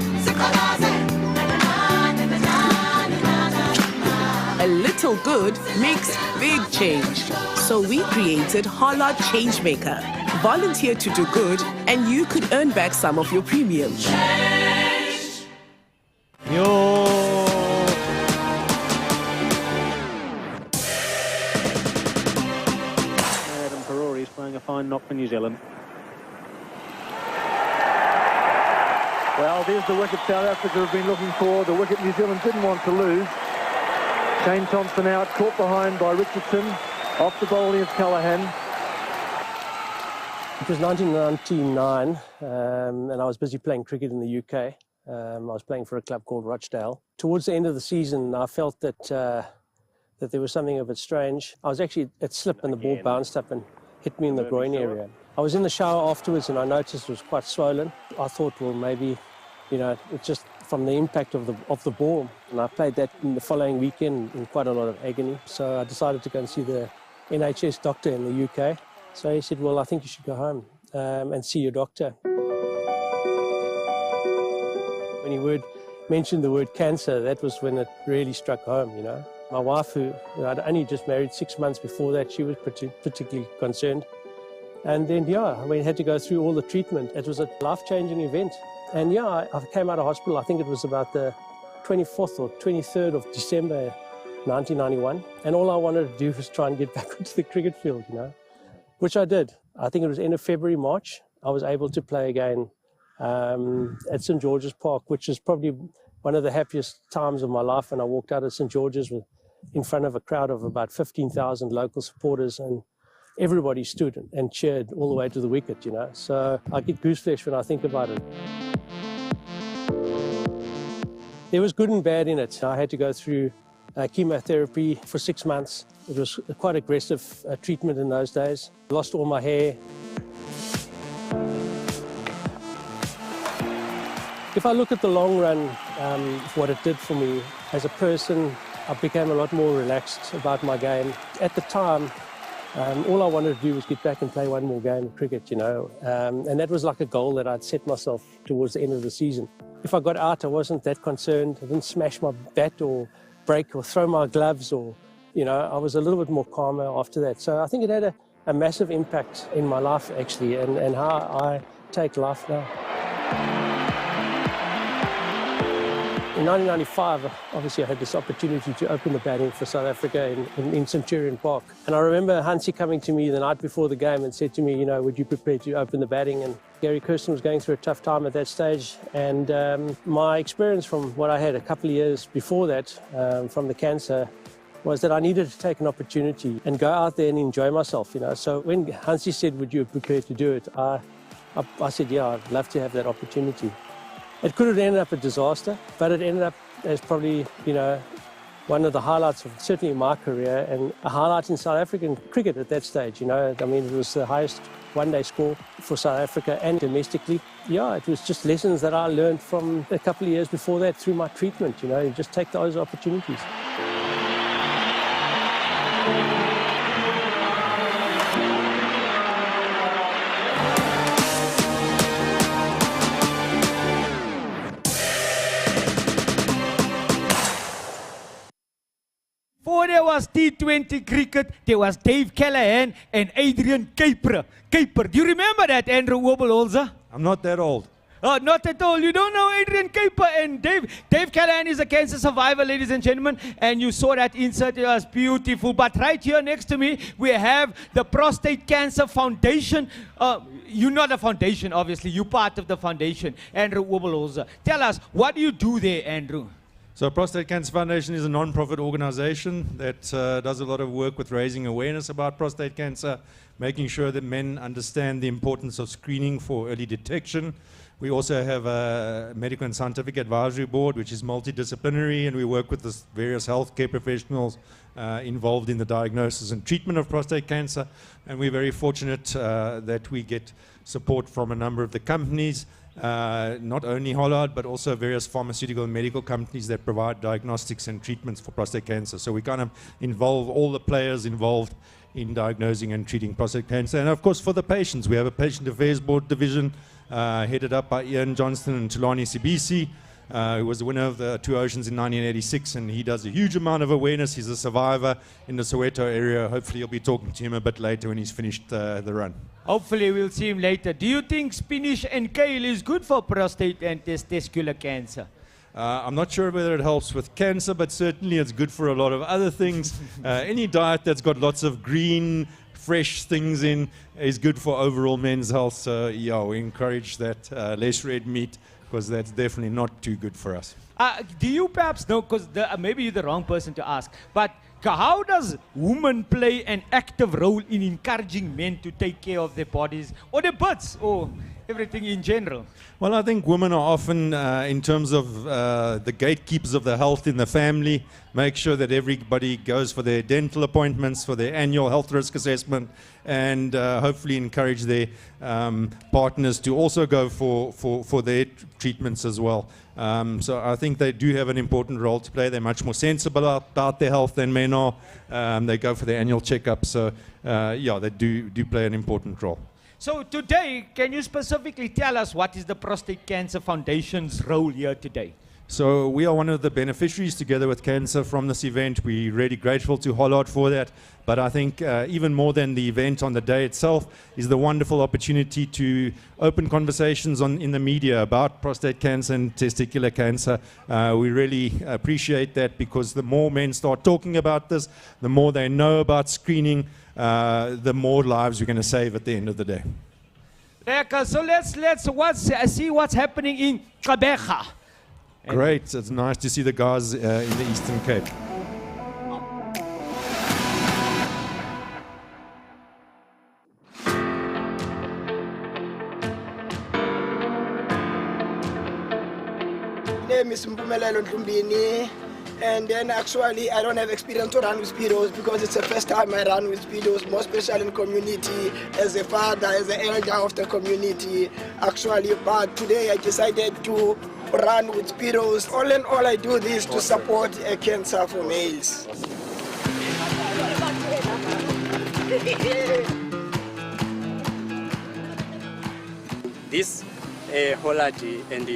A little good makes big change. So we created Hollard Changemaker. Volunteer to do good and you could earn back some of your premium. Yo! Adam Perori is playing a fine knock for New Zealand. Well, there's the wicket South Africa have been looking for, the wicket New Zealand didn't want to lose. Shane Thompson out, caught behind by Richardson, off the bowling of Callaghan. It was 1999, and I was busy playing cricket in the UK. I was playing for a club called Rochdale. Towards the end of the season, I felt that that there was something a bit strange. I was actually at slip and the ball bounced up and hit me in the groin area. I was in the shower afterwards and I noticed it was quite swollen. I thought, well, maybe, you know, it's just from the impact of the ball. And I played that in the following weekend in quite a lot of agony. So I decided to go and see the NHS doctor in the UK. So he said, well, I think you should go home and see your doctor. When he mentioned the word cancer, that was when it really struck home, you know. My wife, who I'd only just married 6 months before that, she was particularly concerned. And then, yeah, we had to go through all the treatment. It was a life-changing event. And yeah, I came out of hospital, I think it was about the 24th or 23rd of December 1991. And all I wanted to do was try and get back onto the cricket field, you know, which I did. I think it was end of February, March. I was able to play again at St. George's Park, which is probably one of the happiest times of my life. And I walked out of St. George's in front of a crowd of about 15,000 local supporters, and everybody stood and cheered all the way to the wicket, you know. So I get gooseflesh when I think about it. There was good and bad in it. I had to go through chemotherapy for 6 months. It was quite aggressive treatment in those days. Lost all my hair. If I look at the long run, what it did for me as a person, I became a lot more relaxed about my game. At the time, all I wanted to do was get back and play one more game of cricket, you know. And that was like a goal that I'd set myself towards the end of the season. If I got out, I wasn't that concerned. I didn't smash my bat or break or throw my gloves or, you know, I was a little bit more calmer after that. So I think it had a massive impact in my life, actually, and how I take life now. In 1995, obviously I had this opportunity to open the batting for South Africa in Centurion Park. And I remember Hansie coming to me the night before the game and said to me, you know, would you prepare to open the batting? And Gary Kirsten was going through a tough time at that stage. And my experience from what I had a couple of years before that, from the cancer, was that I needed to take an opportunity and go out there and enjoy myself, you know. So when Hansie said, would you prepare to do it? I said, yeah, I'd love to have that opportunity. It could have ended up a disaster, but it ended up as probably, you know, one of the highlights of certainly my career and a highlight in South African cricket at that stage, you know. I mean, it was the highest one-day score for South Africa and domestically. Yeah, it was just lessons that I learned from a couple of years before that through my treatment, you know, and just take those opportunities. Before there was T20 cricket, there was Dave Callaghan and Adrian Kuiper. Do you remember that, Andrew Wobbeholzer? I'm not that old. Oh, not at all. You don't know Adrian Kuiper and Dave. Dave Callaghan is a cancer survivor, ladies and gentlemen, and you saw that insert. It was beautiful. But right here next to me, we have the Prostate Cancer Foundation. You're not a foundation, obviously. You're part of the foundation. Andrew Wobbeholzer. Tell us, what do you do there, Andrew? So Prostate Cancer Foundation is a non-profit organization that does a lot of work with raising awareness about prostate cancer, making sure that men understand the importance of screening for early detection. We also have a medical and scientific advisory board, which is multidisciplinary, and we work with the various healthcare professionals involved in the diagnosis and treatment of prostate cancer. And we're very fortunate that we get support from a number of the companies, not only Hollard, but also various pharmaceutical and medical companies that provide diagnostics and treatments for prostate cancer. So we kind of involve all the players involved in diagnosing and treating prostate cancer. And of course, for the patients, we have a patient affairs board division headed up by Ian Johnston and Tulani Sibisi, who was the winner of the Two Oceans in 1986, and he does a huge amount of awareness. He's a survivor in the Soweto area. Hopefully you'll be talking to him a bit later when he's finished the run. Hopefully we'll see him later. Do you think spinach and kale is good for prostate and testicular cancer? I'm not sure whether it helps with cancer, but certainly it's good for a lot of other things. Any diet that's got lots of green, fresh things in is good for overall men's health. So yeah, we encourage that less red meat, because that's definitely not too good for us. Do you perhaps know, because maybe you're the wrong person to ask, but how does women play an active role in encouraging men to take care of their bodies or their butts or everything in general? Well, I think women are often, in terms of the gatekeepers of the health in the family, make sure that everybody goes for their dental appointments, for their annual health risk assessment, and hopefully encourage their partners to also go for their treatments as well. So I think they do have an important role to play. They're much more sensible about their health than men are. They go for their annual checkups. So yeah, they do play an important role. So today, can you specifically tell us what is the Prostate Cancer Foundation's role here today? So we are one of the beneficiaries together with Cancer from this event. We're really grateful to Hollard for that. But I think even more than the event on the day itself is the wonderful opportunity to open conversations in the media about prostate cancer and testicular cancer. We really appreciate that, because the more men start talking about this, the more they know about screening, the more lives we're going to save at the end of the day. So let's see what's happening in Gqeberha. Great. It's nice to see the guys in the Eastern Cape. My name is Mpumelelo Ndlumbini, and then actually I don't have experience to run with speedos, because it's the first time I run with speedos, more special in community, as a father, as an elder of the community actually. But today I decided to run with speedos. All in all, I do this to support cancer for males. This holiday and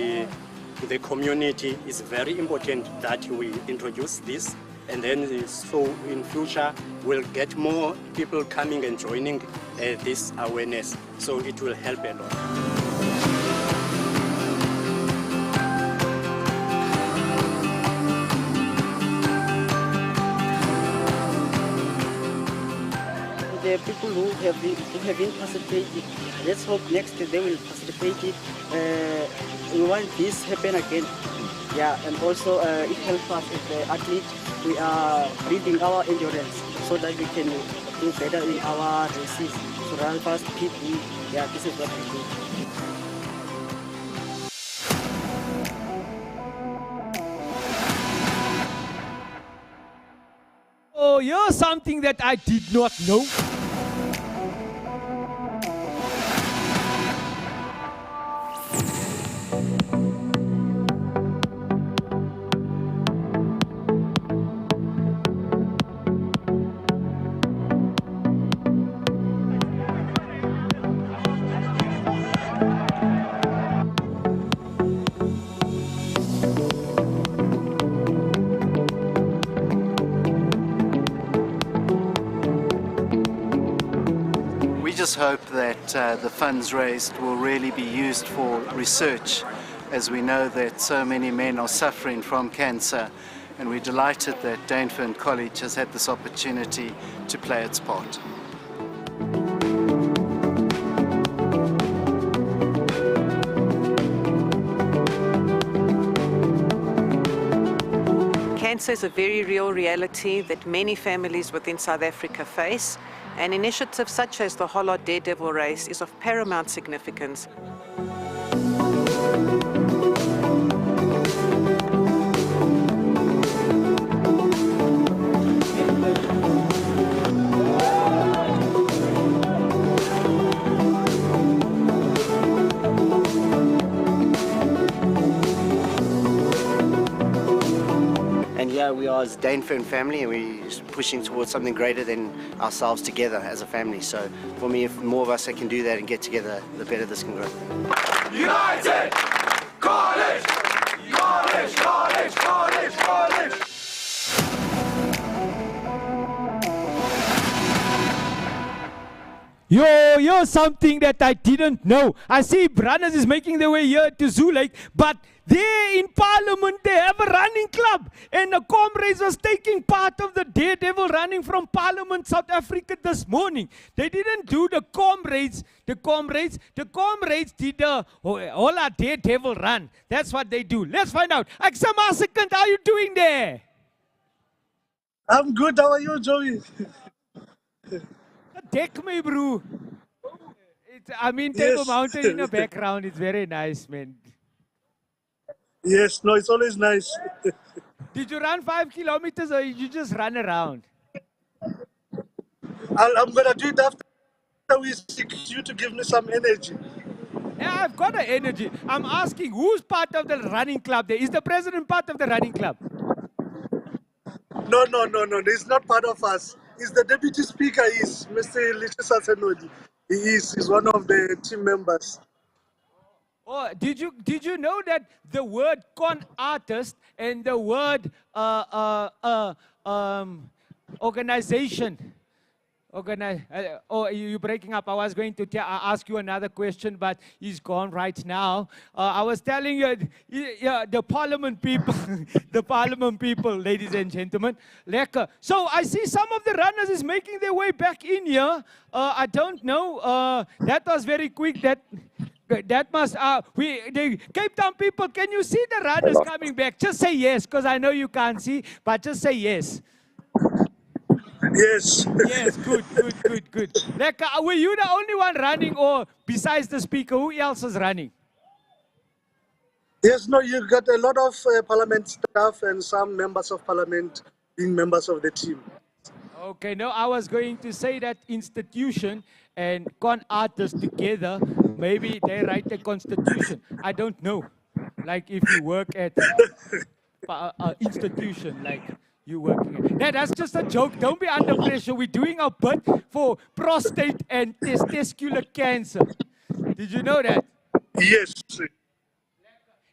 the community is very important that we introduce this, and then so in future we'll get more people coming and joining this awareness, so it will help a lot. The people who have been participating, let's hope next they will participate. We want this happen again. Yeah, and also it helps us as the athletes. We are building our endurance so that we can do better in our races. So run fast, people. Yeah, this is what we do. Oh, here's something that I did not know. We just hope that the funds raised will really be used for research, as we know that so many men are suffering from cancer, and we're delighted that Dainfern College has had this opportunity to play its part. Cancer is a very real reality that many families within South Africa face, and initiatives such as the Hollard Daredevil Race is of paramount significance. And yeah, we are as Dainfern family, and we're pushing towards something greater than ourselves together as a family. So for me, if more of us can do that and get together, the better this can grow. United! College! College! College! College! College! Here's something that I didn't know. I see runners is making their way here to Zoo Lake, but there in Parliament they have a running club. And the comrades was taking part of the Daredevil running from Parliament, South Africa this morning. They didn't do the comrades did the Hollard Daredevil Run. That's what they do. Let's find out. Aksama Second, how are you doing there? I'm good. How are you, Joey? Deck me, bro. Table Mountain in the background. It's very nice, man. Yes, no, it's always nice. Did you run 5 kilometers or you just run around? I'm going to do it after we seek you to give me some energy. Yeah, I've got the energy. I'm asking, who's part of the running club there? Is the president part of the running club? No. He's not part of us. He's the deputy speaker, is Mr. Lichisa Senodi. He's one of the team members. Oh, did you know that the word con artist and the word organization, you're breaking up. I was going to ask you another question, but he's gone right now. I was telling you, the Parliament people, the Parliament people, ladies and gentlemen. Lekker. So I see some of the runners is making their way back in here. I don't know. That was very quick. That must, the Cape Town people, can you see the runners coming back? Just say yes, because I know you can't see, but just say yes. Yes. Yes, good. Like, were you the only one running, or besides the speaker, who else is running? Yes, no, you got a lot of parliament staff and some members of parliament being members of the team. Okay, no, I was going to say that institution and con artists together, maybe they write the constitution. I don't know. Like if you work at an institution, like you working at. That's just a joke. Don't be under pressure. We're doing our bit for prostate and testicular cancer. Did you know that? Yes.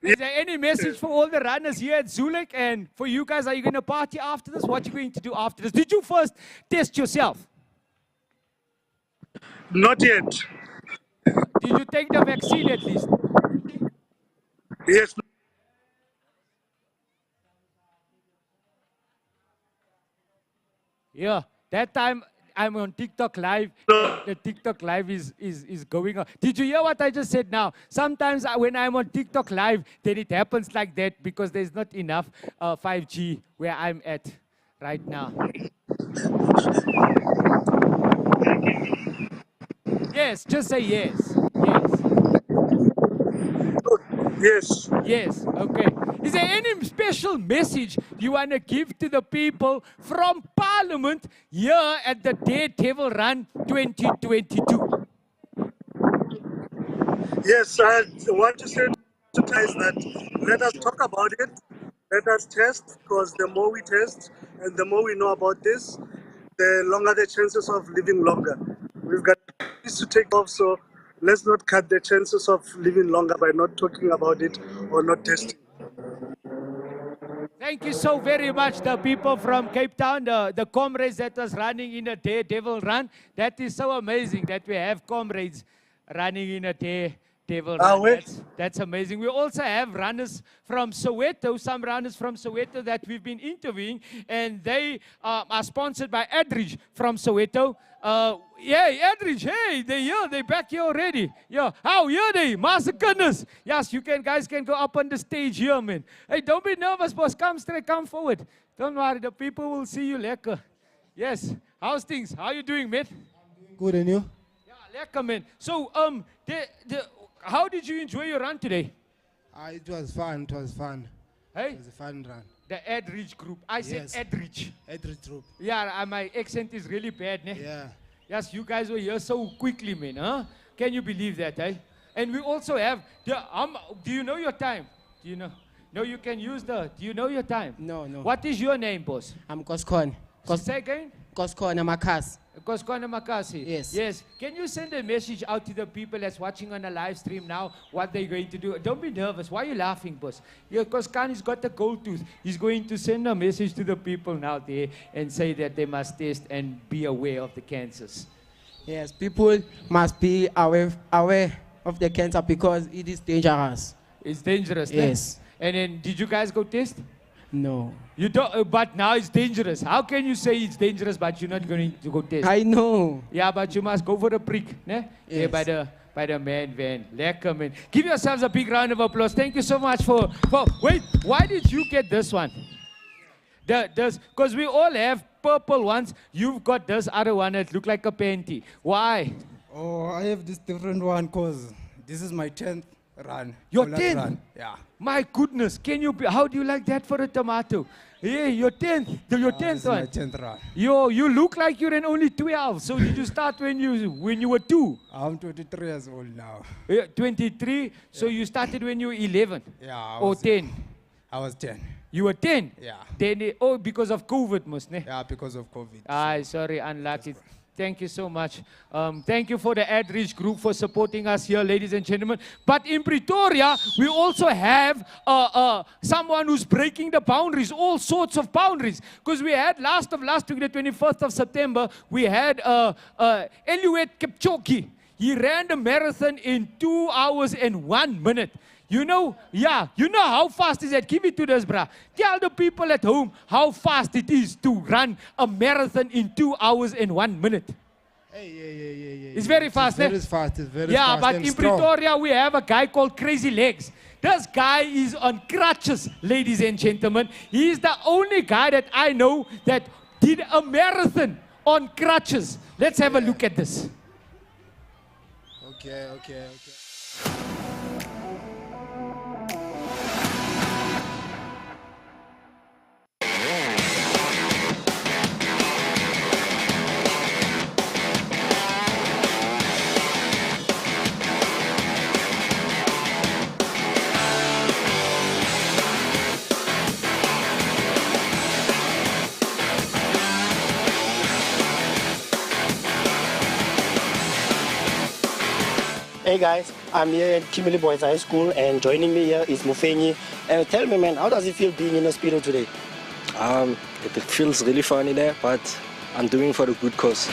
Is there any message for all the runners here at Zoo Lake? And for you guys, are you going to party after this? What are you going to do after this? Did you first test yourself? Not yet. Did you take the vaccine at least? Yes. Yeah, that time I'm on TikTok Live. The TikTok Live is going on. Did you hear what I just said now? Sometimes when I'm on TikTok Live, then it happens like that because there's not enough 5G where I'm at right now. Yes, just say yes. Yes. Yes, okay. Is there any special message you want to give to the people from Parliament here at the Daredevil Run 2022? Yes, I want to say to guys that let us talk about it, let us test, because the more we test and the more we know about this, the longer the chances of living longer. We've got this to take off, so let's not cut the chances of living longer by not talking about it or not testing. Thank you so very much, the people from Cape Town, the comrades that was running in a Daredevil Run. That is so amazing that we have comrades running in a Daredevil Run. That's amazing. We also have runners from Soweto, some runners from Soweto that we've been interviewing, and they are sponsored by Adridge from Soweto. Yeah, Adridge, hey, they're here, they're back here already. Yeah, how here they? Master goodness. Yes, you guys can go up on the stage here, man. Hey, don't be nervous, boss. Come straight, come forward. Don't worry, the people will see you, lekker. Yes, how's things? How you doing, man? Good, and you? Yeah, lekker, man. So, how did you enjoy your run today? It was fun, Hey? It was a fun run. The Adridge group. I said Adridge. Adridge group. Yeah, my accent is really bad, ne? Yeah. Yes, you guys were here so quickly, man, huh? Can you believe that, eh? And we also have, do you know your time? Do you know? No, you can use do you know your time? No. What is your name, boss? I'm Koskon. Say again? Koskon Makas. Koskon Makasi. Yes. Can you send a message out to the people that's watching on the live stream now, what they're going to do? Don't be nervous. Why are you laughing, boss? Yeah, Koskon has got the gold tooth. He's going to send a message to the people now there and say that they must test and be aware of the cancers. Yes, people must be aware of the cancer because it is dangerous. It's dangerous. Yes. And then, did you guys go test? No. You don't. But now it's dangerous. How can you say it's dangerous, but you're not going to go test? I know. Yeah, but you must go for the prick, ne? Yes. Yeah, by the man van. Lekker, man. Give yourselves a big round of applause. Thank you so much for. Wait, why did you get this one? Because we all have purple ones. You've got this other one that look like a panty. Why? Oh, I have this different one because this is my 10th run. Your Hollard 10th? Run. Yeah. My goodness, how do you like that for a tomato? Yeah, your 10th. Your 10th This is one. my 10th run. You look like you're in only 12. So did you start when you were 2? I'm 23 years old now. 23. So you started when you were 11. Yeah. Or 10. I was 10. You were 10? Yeah. 10, because of COVID, must ne? Yeah, because of COVID. Sorry, unlucky. Thank you so much. Thank you for the Ad-Reach group for supporting us here, ladies and gentlemen. But in Pretoria, we also have someone who's breaking the boundaries, all sorts of boundaries. Because we had last week, the 21st of September, we had Eliud Kipchoge. He ran the marathon in 2 hours and 1 minute. You know how fast is that? Give it to us, bruh. Tell the people at home how fast it is to run a marathon in 2 hours and 1 minute. It's very fast, It's very fast. It's very fast. yeah, but and in strong. Pretoria, we have a guy called Crazy Legs. This guy is on crutches, ladies and gentlemen. He is the only guy that I know that did a marathon on crutches. Let's have a look at this. Okay. Hey guys, I'm here at Kimberley Boys High School and joining me here is Mufenyi. Tell me man, how does it feel being in a Speedo today? It feels really funny there, but I'm doing it for the good cause.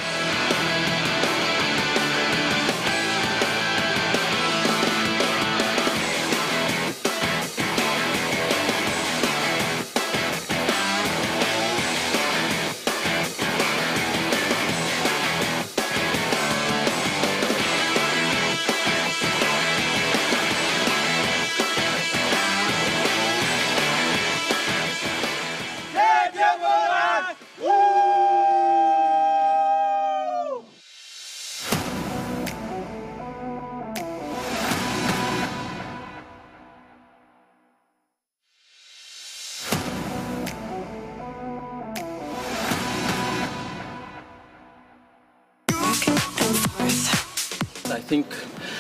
I think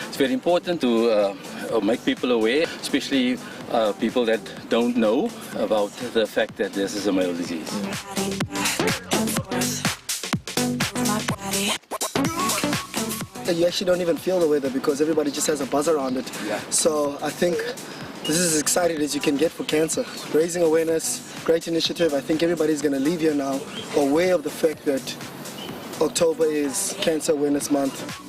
it's very important to make people aware, especially people that don't know about the fact that this is a male disease. You actually don't even feel the weather because everybody just has a buzz around it. Yeah. So I think this is as excited as you can get for cancer. Raising awareness, great initiative. I think everybody's going to leave here now aware of the fact that October is Cancer Awareness Month.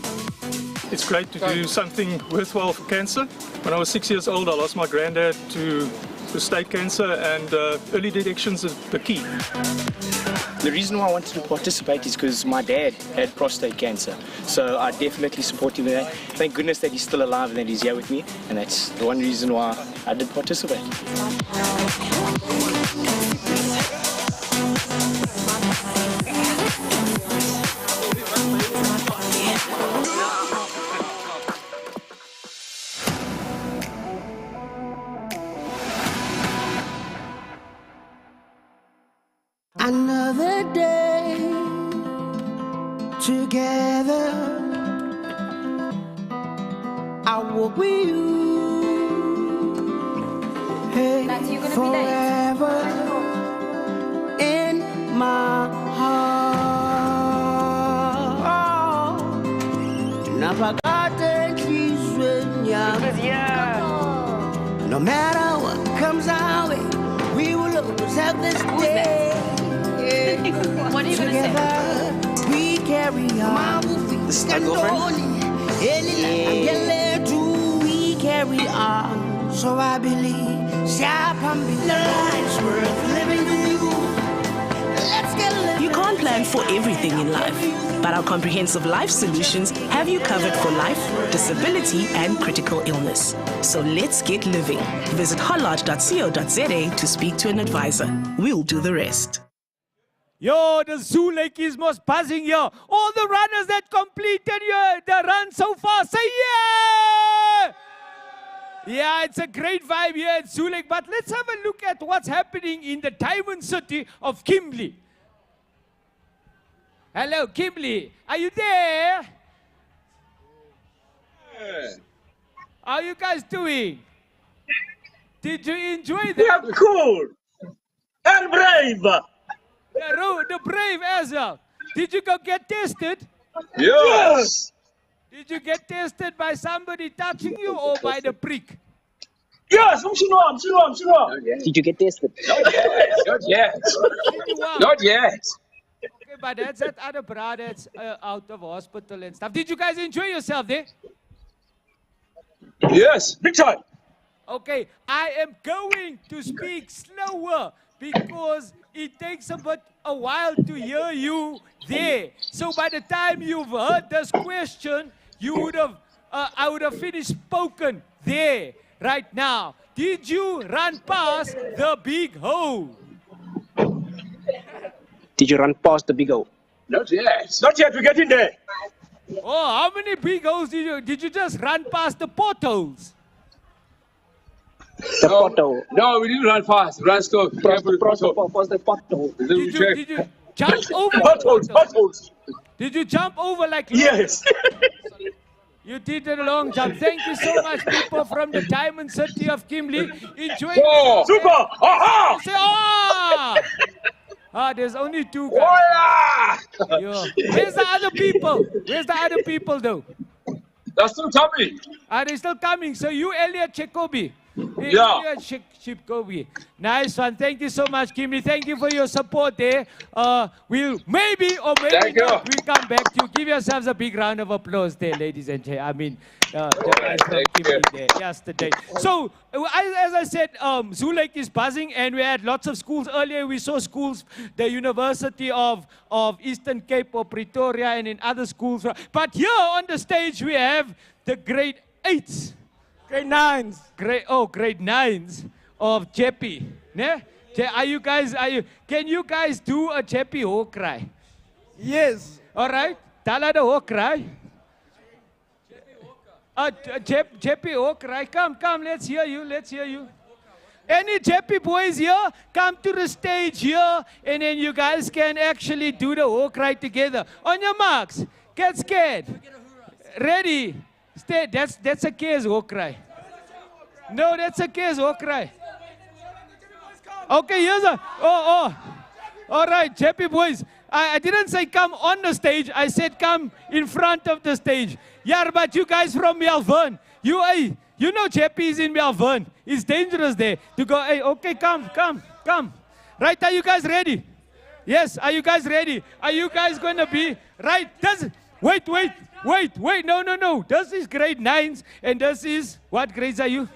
It's great to do something worthwhile for cancer. When I was 6 years old, I lost my granddad to prostate cancer, and early detection is the key. The reason why I wanted to participate is because my dad had prostate cancer. So I definitely support him in that. Thank goodness that he's still alive and that he's here with me. And that's the one reason why I did participate. Another day together, I walk with you. Hey, forever in my heart. No matter what comes our way, we will always have this day. What are you going to say? Together, we carry on. This is my girlfriend. We carry on, so I believe. The life's worth living with you. Let's get living. You can't plan for everything in life, but our comprehensive life solutions have you covered for life, disability, and critical illness. So let's get living. Visit hollard.co.za to speak to an advisor. We'll do the rest. Yo, the Zoo Lake is most buzzing here. All the runners that completed the run so far, say yeah! Yeah, it's a great vibe here at Zoo Lake. But let's have a look at what's happening in the diamond city of Kimberley. Hello, Kimberley. Are you there? How are you guys doing? Did you enjoy that? Yeah, cool and brave. The brave as well. Did you go get tested? Yes. Did you get tested by somebody touching you or by the prick? Yes, Did you get tested? Not yet. Not yet. Okay, but that's that other bra that's out of hospital and stuff. Did you guys enjoy yourself there? Yes, big time. Okay, I am going to speak slower because it takes a while to hear you there. So by the time you've heard this question, you would have, I would have finished spoken there right now. Did you run past the big hole? Did you run past the big hole? Not yet. Not yet. We're getting there. Oh, how many big holes did you just run past the potholes? The pothole. No, we didn't run fast. Run slow. Careful. The pothole. Did you jump over? Potholes. Did you jump over like? Yes. You did a long jump. Thank you so much, people from the Diamond City of Kimberley. Enjoy. Oh, super! Aha! Say, there's only two guys. Yeah. Where's the other people? Where's the other people, though? They're still coming. Are they still coming? So you, Elliot Chekobi. Yeah. Elliot Chekobi. Nice one. Thank you so much, Kimberley. Thank you for your support there. We'll maybe or maybe not, we'll come back to you. Give yourselves a big round of applause there, ladies and gentlemen. I mean, the guys from Kimberley there yesterday. So, as I said, Zoo Lake is buzzing, and we had lots of schools. Earlier, we saw schools, the University of Eastern Cape or Pretoria, and in other schools. But here on the stage, we have the grade 8s. Grade 9s. Grade 9s of Jeppy. Ne? Can you guys do a Jeppy ho cry? Yes. All right. Tala the ho cry. Jeppy ho cry. Come, let's hear you. Any Jeppy boys here, come to the stage here, and then you guys can actually do the ho cry together. On your marks, get scared. Ready? Stay. That's a case ho cry. No, that's a case ho cry. Okay, here's a. All right, Jeppy boys. I didn't say come on the stage. I said come in front of the stage. Yeah, but you guys from Melbourne, you know Jeppy is in Melbourne. It's dangerous there to go. Hey, okay, come. Right? Are you guys ready? Yes. Are you guys ready? Are you guys going to be right? Wait. No. This is grade 9s, and this is what grades are you?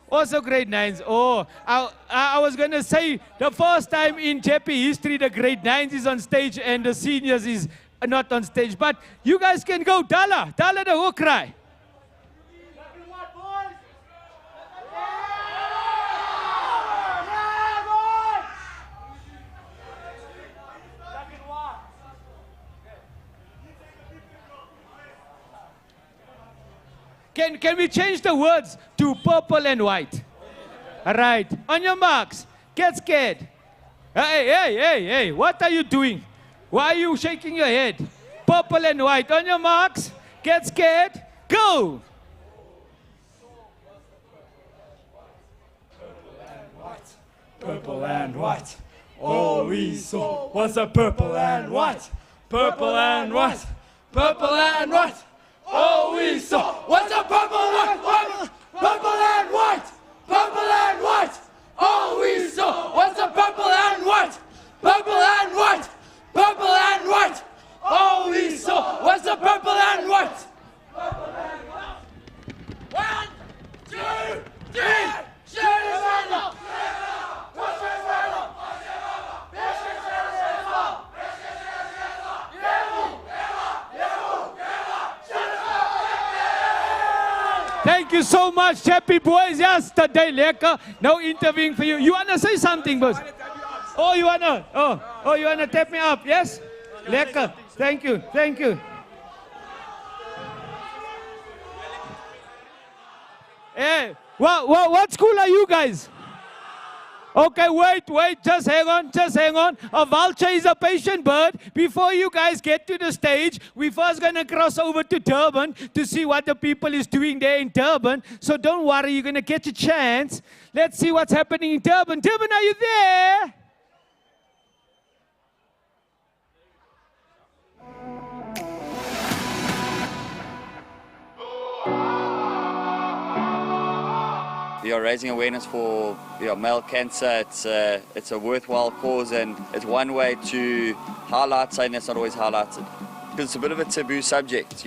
Also grade 9s. Oh, I was going to say the first time in Jeppy history the grade 9s is on stage and the seniors is not on stage. But you guys can go. Dala the ho cry. Can we change the words to purple and white? All right. On your marks. Get scared. Hey. What are you doing? Why are you shaking your head? Purple and white. On your marks. Get scared. Go. Purple and white. All we saw was a purple and white. Purple and white. Purple and white. All we saw was a purple and white. Purple and white. Purple and white. All we saw was a purple and white. Purple and white. Purple and white. All we saw was a purple you so much, happy boys. Yes, today lekker. No interviewing for you. You wanna say something, boss? Oh, you wanna tap me up? Yes? Lekker. Thank you. Thank you. Hey, what school are you guys? Okay, wait, just hang on. A vulture is a patient bird. Before you guys get to the stage, we're first gonna cross over to Durban to see what the people is doing there in Durban. So don't worry, you're gonna get a chance. Let's see what's happening in Durban. Durban, are you there? We are raising awareness for male cancer. It's a worthwhile cause, and it's one way to highlight something that's not always highlighted. Because it's a bit of a taboo subject,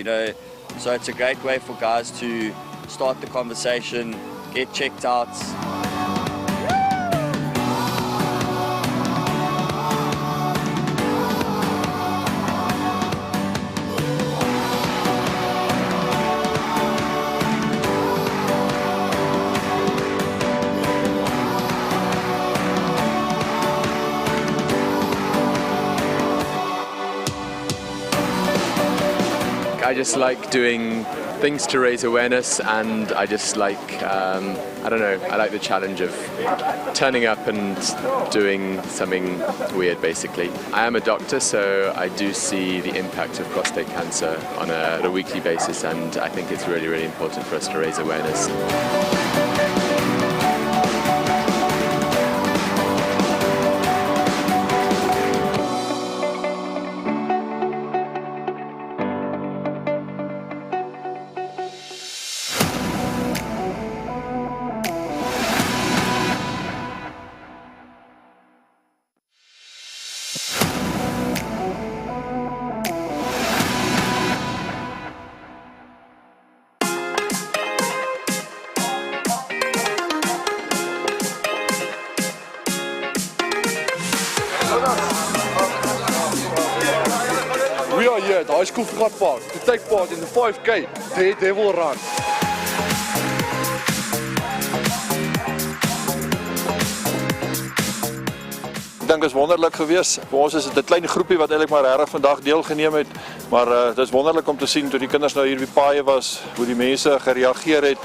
so it's a great way for guys to start the conversation, get checked out. I just like doing things to raise awareness, and I just like, I don't know, I like the challenge of turning up and doing something weird, basically. I am a doctor, so I do see the impact of prostate cancer on a weekly basis, and I think it's really, really important for us to raise awareness. We are here at the High School Gat Park to take part in the 5K Daredevil Run. Ek dink is wonderlik geweest. Vir ons is dit 'n klein groepie wat eintlik maar regtig vandag deelgeneem het, maar dit is wonderlik om te sien toe die kinders nou hier by paaie was, hoe die mense gereageer het.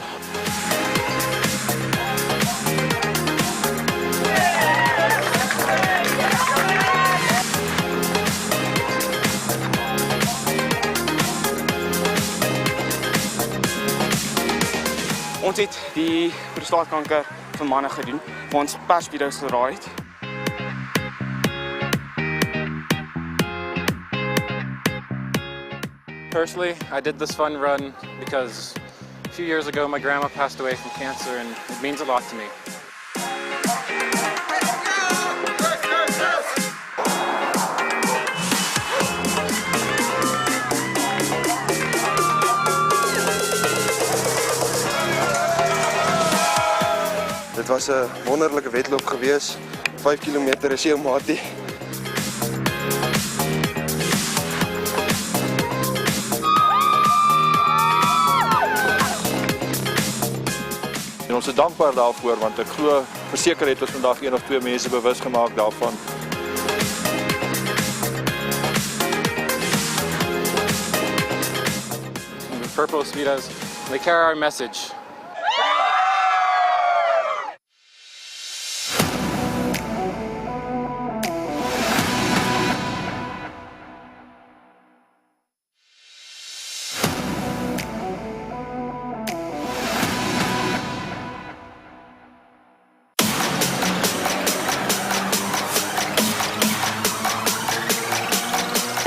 Ons het die prostaatkanker vir manne gedoen, waar ons persvideo's geraai het. Personally, I did this fun run because a few years ago my grandma passed away from cancer, and it means a lot to me. Dit was 'n wonderlike wedloop geweest. 5 kilometer is jou maatie. En ons is dankbaar daarvoor, want ek glo verseker het ons vandag 1 of 2 mense bewus gemaak daarvan. The Purple Mosquitoes, they carry our message.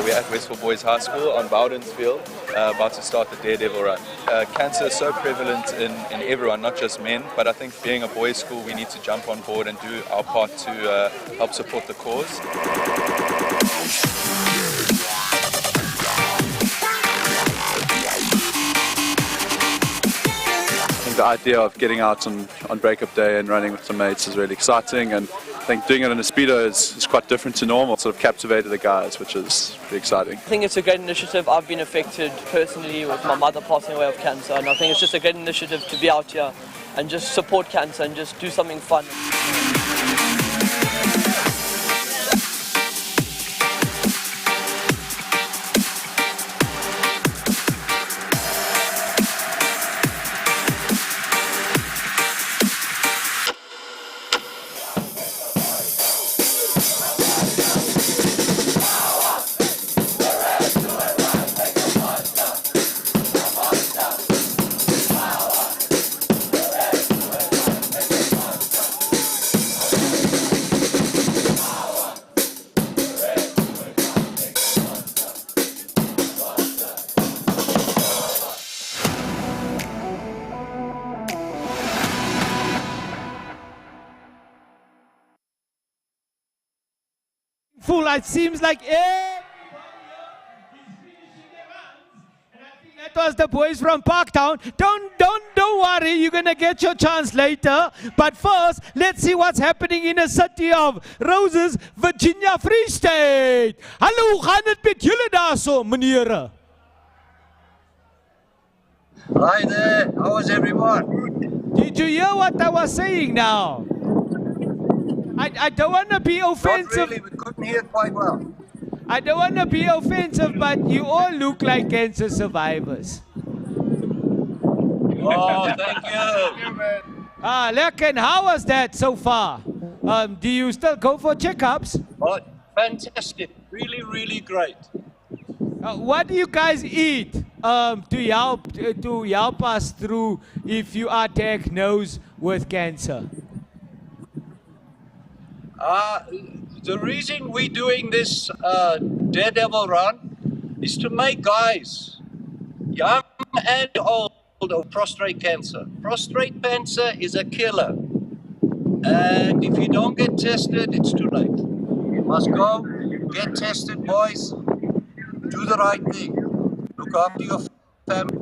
We're at Westville Boys High School on Bowdensfield, about to start the Daredevil Run. Cancer is so prevalent in everyone, not just men, but I think being a boys' school, we need to jump on board and do our part to help support the cause. The idea of getting out on breakup day and running with some mates is really exciting, and think doing it in a Speedo is quite different to normal. It sort of captivated the guys, which is pretty exciting. I think it's a great initiative. I've been affected personally with my mother passing away of cancer, and I think it's just a great initiative to be out here and just support cancer and just do something fun. Full, it seems like everybody is finishing their runs. And I think that was the boys from Parktown. Don't worry, you're gonna get your chance later. But first, let's see what's happening in the city of Roses, Virginia, Free State. Hallo, hoe gaan het met julle daar so, meneer? Hi there, how was everyone? Did you hear what I was saying now? I don't want to be offensive. Not really, we couldn't hear quite well. I don't want to be offensive, but you all look like cancer survivors. Oh, thank you. Lekker, and how was that so far? Do you still go for checkups? Oh, fantastic. Really, really great. What do you guys eat to help us through if you are diagnosed with cancer? The reason we're doing this Daredevil Run is to make guys, young and old, of prostate cancer. Prostate cancer is a killer. And if you don't get tested, it's too late. You must go, get tested, boys. Do the right thing. Look after your family.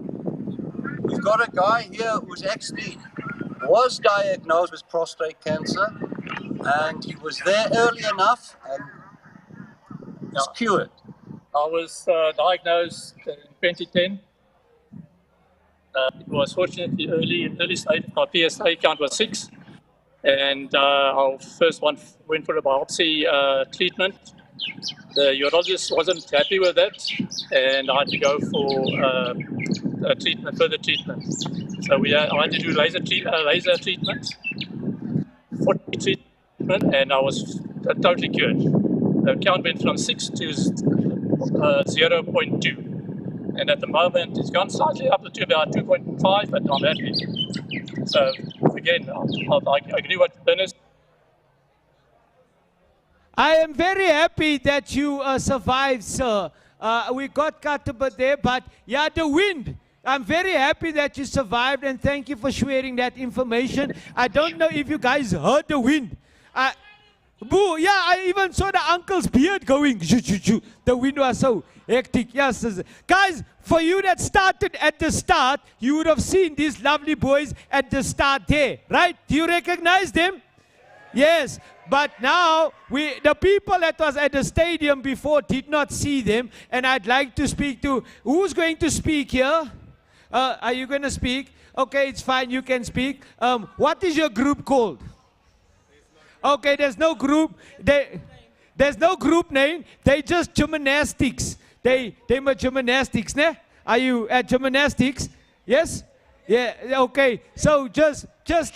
We've got a guy here who's actually was diagnosed with prostate cancer, and he was there early enough and was cured. I was diagnosed in 2010. It was fortunately early stage. My PSA count was 6, and our first one went for a biopsy treatment. The urologist wasn't happy with that, and I had to go for further treatment. So I had to do laser treatment, 40 treatment, and I was totally cured. The count went from 6 to 0.2. And at the moment, it's gone slightly up to about 2.5, but I'm happy. So again, I agree with Dennis. I am very happy that you survived, sir. We got cut over there, but yeah, the wind. I'm very happy that you survived, and thank you for sharing that information. I don't know if you guys heard the wind. Boo, yeah, I even saw the uncle's beard going. The wind was so hectic. Yes, guys, for you that started at the start, you would have seen these lovely boys at the start there, right? Do you recognize them? Yes, but now the people that was at the stadium before did not see them, and I'd like to speak to, who's going to speak here? Are you going to speak? Okay, it's fine, you can speak. What is your group called? Okay, there's no group. There's no group name. They just gymnastics. They were gymnastics, ne? Are you at gymnastics? Yes? Yeah, okay. So just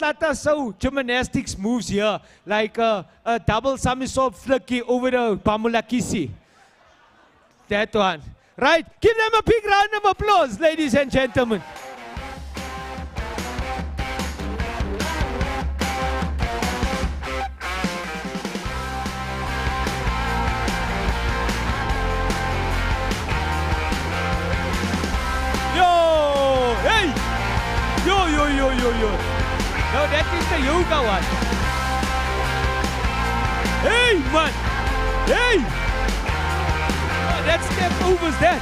let us show gymnastics moves here. Like a double somersault flicky over the Pamulakisi. That one. Right? Give them a big round of applause, ladies and gentlemen. Yo. No, that is the yoga one. Hey, man. Hey. Oh, that step overs that.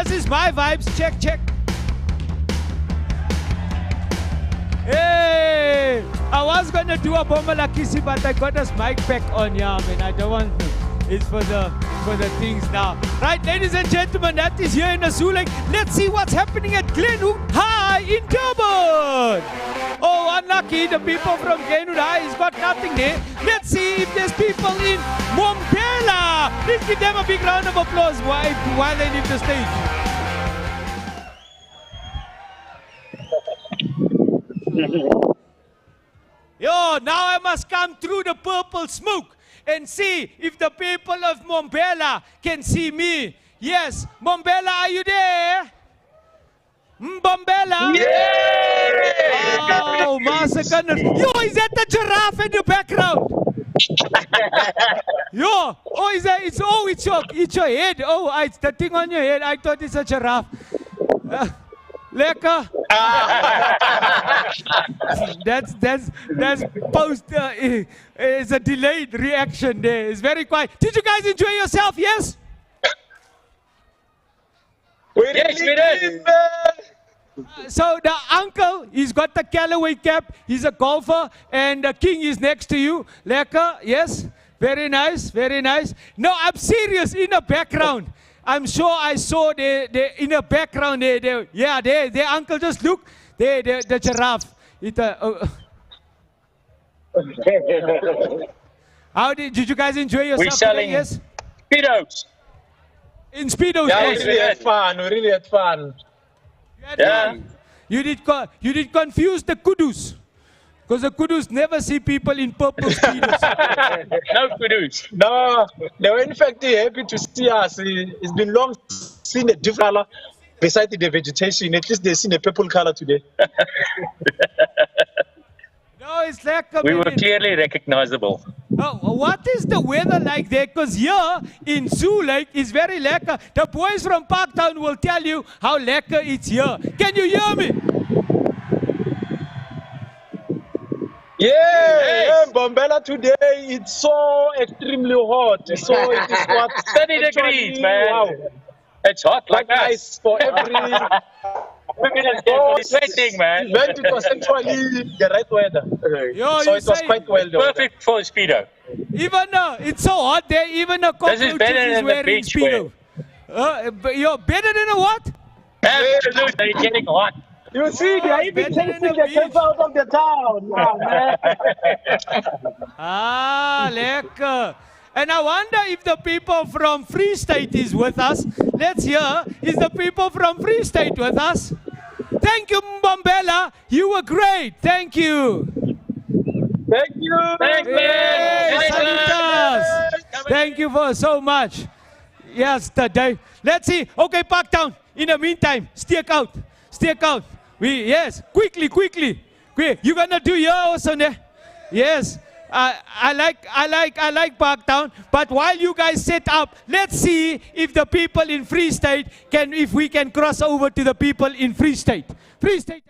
This is my vibes. Check, check. Hey, I was gonna do a Bomala Kissy, but I got this mic pack on, yeah, man. I don't want to. It's for the things now. Right, ladies and gentlemen, that is here in Azulek. Let's see what's happening at Glenwood High in Durban. Oh, unlucky, the people from Glenwood High has got nothing there. Let's see if there's people in Mombela. Let's give them a big round of applause while they leave the stage. Yo, now I must come through the purple smoke and see if the people of Mombela can see me. Yes, Mombela, are you there? Mombela? Yeah! Oh, Master Gunners. Yo, is that the giraffe in the background? Yo, oh, is that, it's your head. Oh, it's the thing on your head. I thought it's a giraffe. Lekker. That's post. It's a delayed reaction there. It's very quiet. Did you guys enjoy yourself? Yes. Yes, we did. So the uncle, he's got the Callaway cap. He's a golfer, and the king is next to you. Lekker. Yes. Very nice. Very nice. No, I'm serious. In the background. I'm sure I saw the in the background there. Yeah, there, uncle, just look. There, the giraffe. How did you guys enjoy yourself? We're selling today? Yes? Speedos. In Speedos? Yeah, yes. we really had fun. We really had fun. Yeah. You did confuse the kudus. Because the kudus never see people in purple Speedos. No kudus. No, they were in fact happy to see us. It's been long seen a different color beside the vegetation. At least they've seen a purple color today. No, it's like we were clearly recognizable. Oh, what is the weather like there? Because here in Zoo Lake is very lekker. The boys from Parktown will tell you how lekker it's here. Can you hear me? Yeah, Bombela today, it's so extremely hot. So it is what 30 degrees, man. Wow. It's hot like ice for every. Sweating, man. When it was actually the right weather. Yo, so it was quite well done. Perfect for Speedo. Even it's so hot there, even a cockroach is wearing Speedo. You're better than a what? Absolutely, it's getting hot. You see, they are even taking the kids out of the town. Wow, man. Lekker. And I wonder if the people from Free State is with us. Let's hear. Is the people from Free State with us? Thank you, Mbombela. You were great. Thank you. Thank you. Thank you. Thank you for so much. Yes, today. Let's see. Okay, Parktown. In the meantime, stick out. Stick out. Yes, quickly. Quick. You're gonna do your also, ne? Yes. I like Parktown, but while you guys set up, let's see if the people in Free State if we can cross over to the people in Free State. Free State.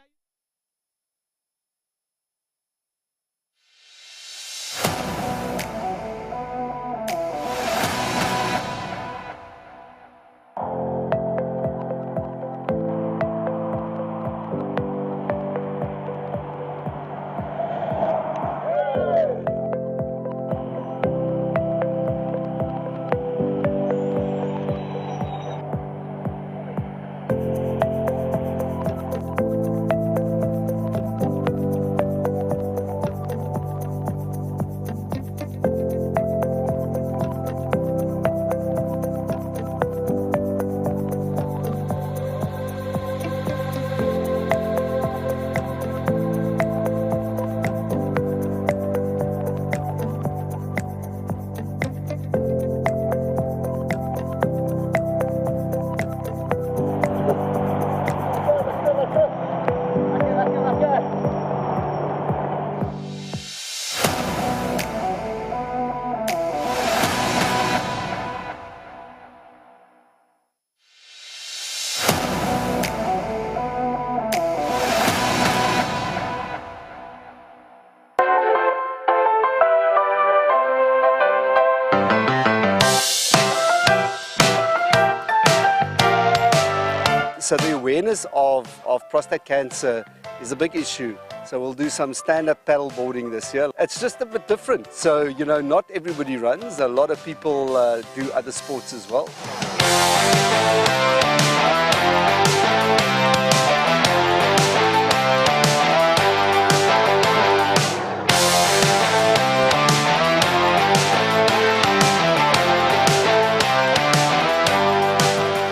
So the awareness of prostate cancer is a big issue. So we'll do some stand-up paddle boarding this year. It's just a bit different. So, you know, not everybody runs. A lot of people do other sports as well.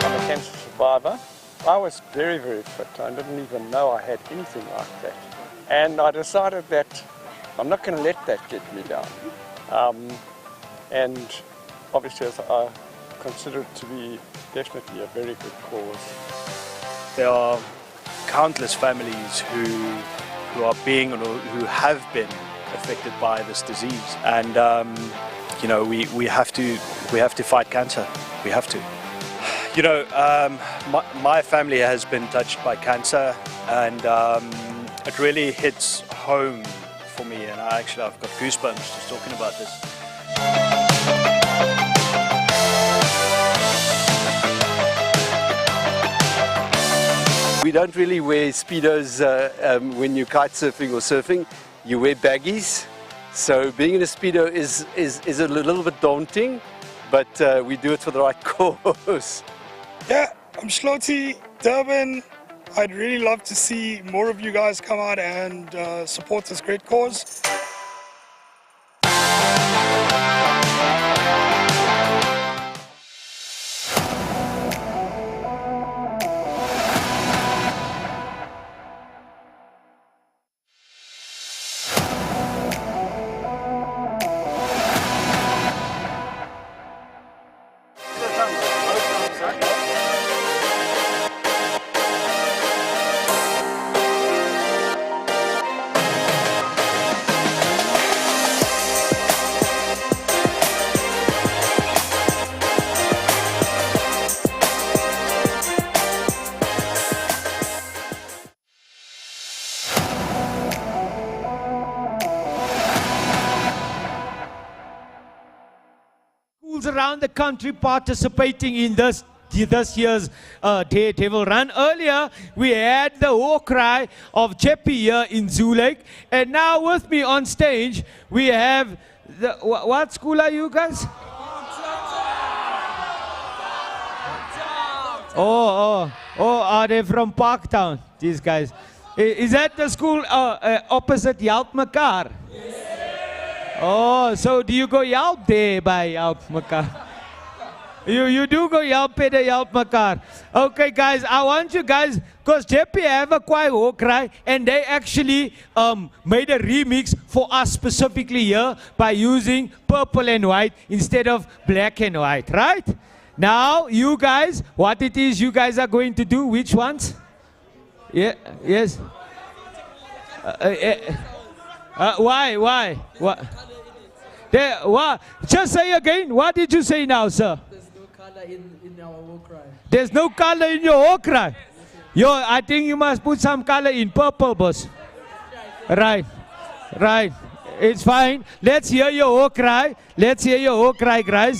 I'm a cancer survivor. I was very, very fit. I didn't even know I had anything like that. And I decided that I'm not going to let that get me down. And obviously I consider it to be definitely a very good cause. There are countless families who are being or who have been affected by this disease. And you know, we have to fight cancer. We have to. You know, my family has been touched by cancer, and it really hits home for me, and I've got goosebumps just talking about this. We don't really wear Speedos when you're kite surfing or surfing. You wear baggies. So being in a Speedo is a little bit daunting, but we do it for the right cause. Yeah, I'm Shloty, Durban. I'd really love to see more of you guys come out and support this great cause. Around the country participating in this year's Daredevil Run. Earlier, we had the war cry of Jeppy here in Zoo Lake. And now with me on stage, we have the, what school are you guys? Oh, are they from Parktown, these guys? Is that the school opposite Yelp Mekar? Oh, so do you go Yelp there by Yelp Mekar? You do go Yelp at the Yelp Mekar. Okay, guys, I want you guys, because Jeppy have a Kwai War Cry, and they actually made a remix for us specifically here by using purple and white instead of black and white, right? Now, you guys, what it is you guys are going to do, which ones? Yeah, yes. Why? What? What? Just say again. What did you say now, sir? There's no color in our war cry. There's no color in your war cry. I think you must put some color in purple, boss. Right. It's fine. Let's hear your war cry. Let's hear your war cry, guys.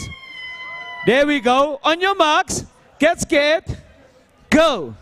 There we go. On your marks. Get scared. Go.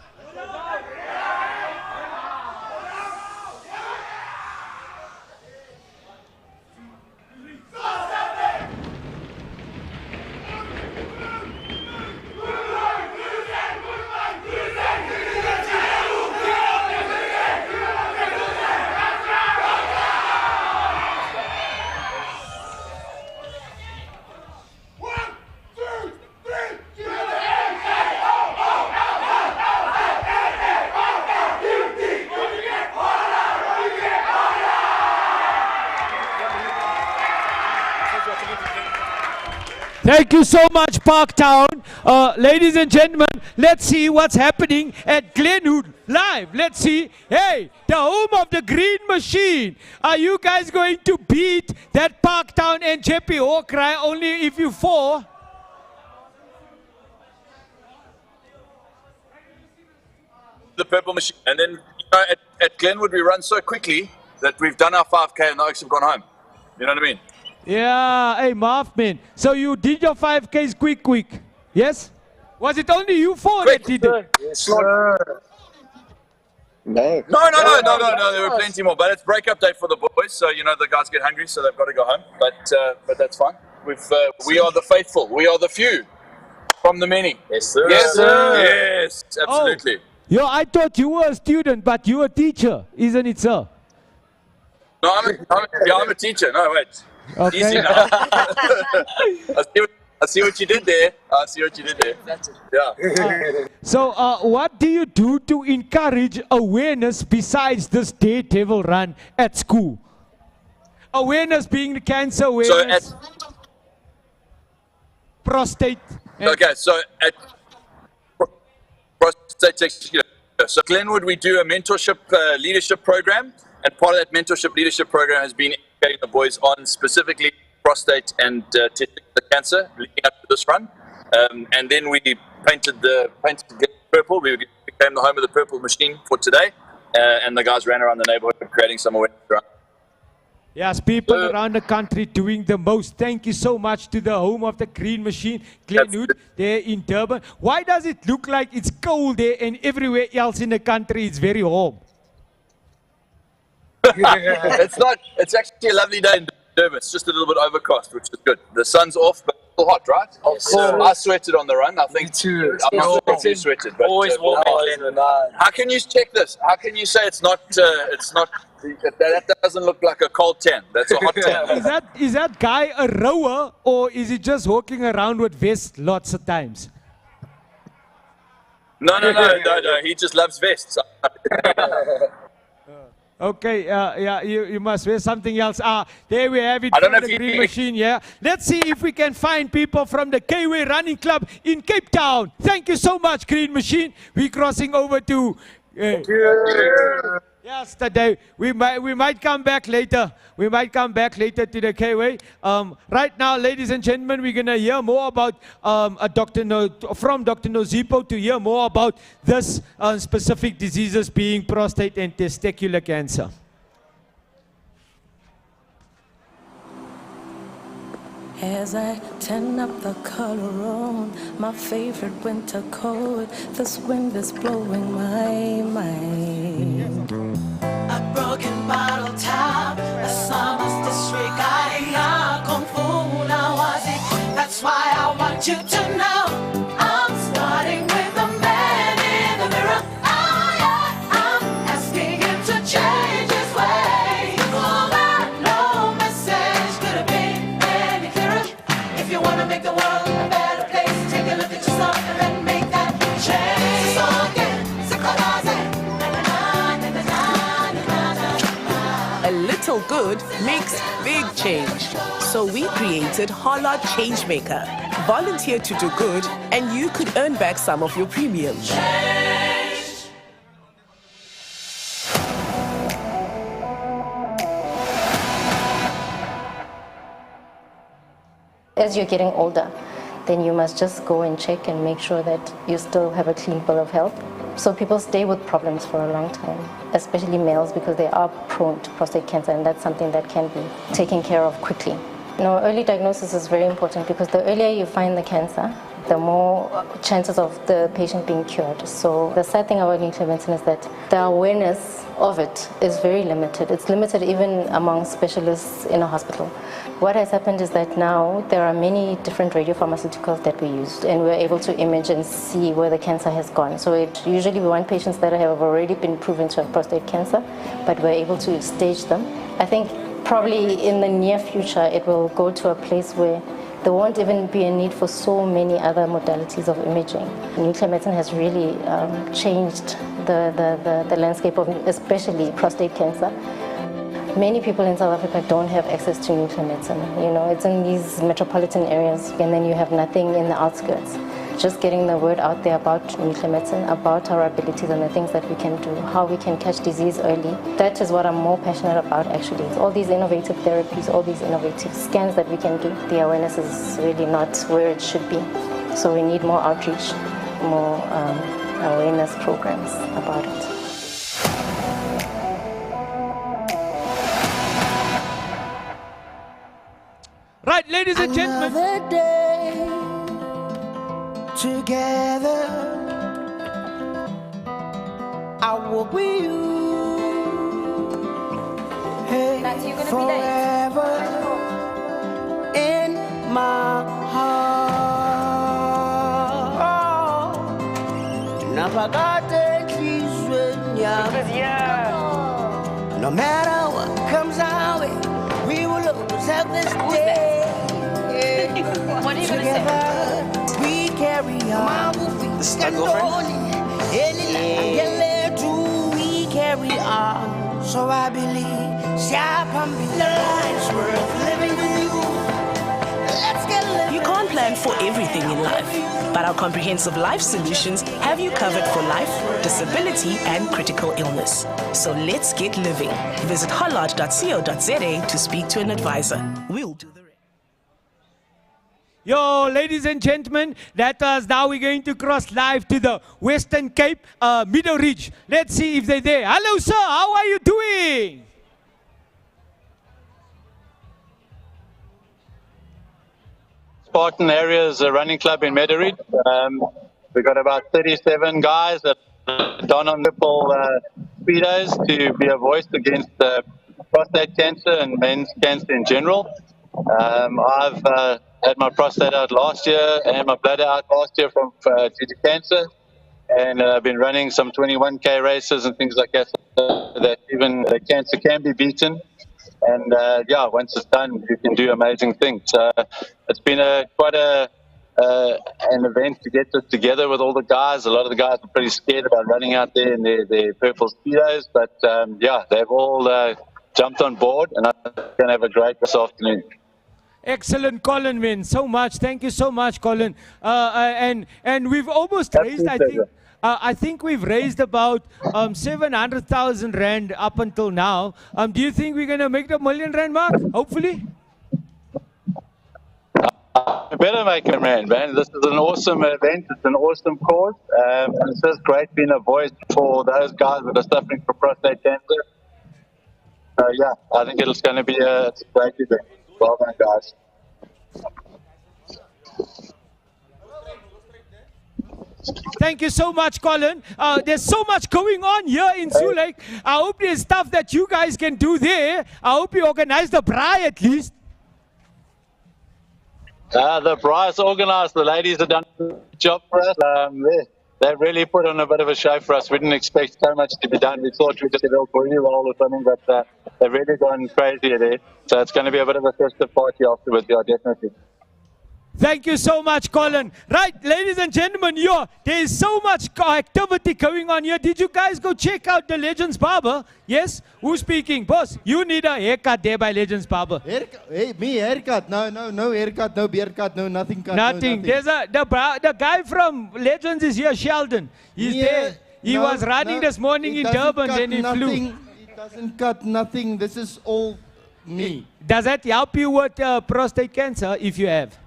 Thank you so much, Parktown. Ladies and gentlemen, let's see what's happening at Glenwood Live. Let's see. Hey, the home of the Green Machine. Are you guys going to beat that Parktown and Jeppy War Cry only if you fall? The purple machine. And then at Glenwood, we run so quickly that we've done our 5K and the Oaks have gone home. You know what I mean? Yeah, hey, Marv, man. So you did your 5Ks quick. Yes? Was it only you four that did it? Yes, sir. No. No. There were plenty more, but it's breakup day for the boys, so you know the guys get hungry, so they've got to go home. But that's fine. We are the faithful. We are the few from the many. Yes, sir. Yes, sir. Yes, absolutely. Yo, I thought you were a student, but you're a teacher, isn't it, sir? No, I'm a teacher. No, wait. Okay. Easy now. I see what you did there. Yeah. So, what do you do to encourage awareness besides this Daredevil Run at school? Awareness being the cancer awareness, prostate. Okay, so at prostate, so Glenwood, we do a mentorship leadership program, and part of that mentorship leadership program has been educating the boys on specifically prostate and testicular cancer leading up to this run. And then we painted purple. We became the home of the purple machine for today, and the guys ran around the neighborhood creating some awareness around. Yes, people around the country doing the most. Thank you so much to the home of the green machine, Glenwood, there in Durban. Why does it look like it's cold there and everywhere else in the country it's very warm? It's not. It's actually a lovely day in Durban. It's just a little bit overcast, which is good. The sun's off, but it's still hot, right? Of course. I sweated on the run. I think too. I'm not sure if you sweated, but always warm. How can you check this? How can you say it's not? That doesn't look like a cold tan. That's a hot tan. Is that guy a rower, or is he just walking around with vests lots of times? No. He just loves vests. Okay, you must wear something else. There we have it I don't from know the if green you- machine, yeah. Let's see if we can find people from the K-Way Running Club in Cape Town. Thank you so much, Green Machine. We're crossing over to... Yes, today we might come back later. We might come back later to the K-Way. Right now, ladies and gentlemen, we're gonna hear more about from Dr. Nozipo to hear more about this specific diseases being prostate and testicular cancer. As I turn up the color on my favorite winter coat, this wind is blowing my mind. A broken bottle top, a summer's disregarding our kung fu nawazi. That's why I want you to know I'm starting with the man in the mirror. Oh yeah, I'm asking him to change his ways. Oh, that no message could have been any clearer. If you want to make the world a better place, take a look at yourself and then make that change. So again, A little good makes big change. So we created Hollard Changemaker. Volunteer to do good and you could earn back some of your premium. As you're getting older, then you must just go and check and make sure that you still have a clean bill of health. So people stay with problems for a long time, especially males, because they are prone to prostate cancer, and that's something that can be taken care of quickly. Early diagnosis is very important because the earlier you find the cancer, the more chances of the patient being cured. So the sad thing about nuclear medicine is that the awareness of it is very limited. It's limited even among specialists in a hospital. What has happened is that now there are many different radiopharmaceuticals that we use, and we're able to image and see where the cancer has gone. So usually we want patients that have already been proven to have prostate cancer, but we're able to stage them. I think probably in the near future it will go to a place where there won't even be a need for so many other modalities of imaging. Nuclear medicine has really changed the landscape of especially prostate cancer. Many people in South Africa don't have access to nuclear medicine. It's in these metropolitan areas, and then you have nothing in the outskirts. Just getting the word out there about nuclear medicine, about our abilities and the things that we can do, how we can catch disease early. That is what I'm more passionate about, actually. All these innovative therapies, all these innovative scans that we can do, the awareness is really not where it should be. So we need more outreach, more awareness programs about it. Right, ladies and gentlemen. together. I walk with you. Hey, forever in my heart. Napagate no matter what comes our way, we will always have this day. What are you gonna say? Together we carry on. This is my girlfriend. We carry on. So I believe, the life's worth living with you. Let's get living. You can't plan for everything in life, but our comprehensive life solutions have you covered for life, disability, and critical illness. So let's get living. Visit hollard.co.za to speak to an advisor. We'll do the rest. Yo, ladies and gentlemen, that was now we're going to cross live to the Western Cape, Middle Ridge. Let's see if they're there. Hello, sir. How are you doing? Spartan Areas Running Club in Meadow we've got about 37 guys that don on triple speedos to be a voice against prostate cancer and men's cancer in general. I've had my prostate out last year and my bladder out last year from due to cancer, and I've been running some 21k races and things like that, so that even cancer can be beaten. And yeah, once it's done, you can do amazing things. It's been quite an event to get this together with all the guys. A lot of the guys are pretty scared about running out there in their purple speedos, but yeah, they've all jumped on board, and I'm going to have a great this afternoon. Excellent, Colin, man. So much. Thank you so much, Colin. And we've almost raised, I think we've raised about 700,000 Rand up until now. Do you think we're going to make the R1 million mark, hopefully? We better make it, man. This is an awesome event. It's an awesome cause. It's just great being a voice for those guys that are suffering from prostate cancer. Yeah, I think it's going to be a great event. Well done, guys. Thank you so much, Colin. There's so much going on here in Zoo Lake. I hope there's stuff that you guys can do there. I hope you organize the braai at least. The braai's organised. The ladies have done a good job for us. They've really put on a bit of a show for us. We didn't expect so much to be done. We thought we'd just get a little booty roll or something, but they've really gone crazy there. So it's going to be a bit of a festive party afterwards, yeah, definitely. Thank you so much, Colin. Right, ladies and gentlemen, there is so much activity going on here. Did you guys go check out the Legends Barber? Yes? Who's speaking? Boss, you need a haircut there by Legends Barber. Hey, me haircut? No haircut, no beard cut, no nothing cut. Nothing. No, nothing. There's the guy from Legends is here, Sheldon. He's there. He was running this morning in Durban, then he flew. It doesn't cut nothing. This is all me. Does that help you with prostate cancer if you have?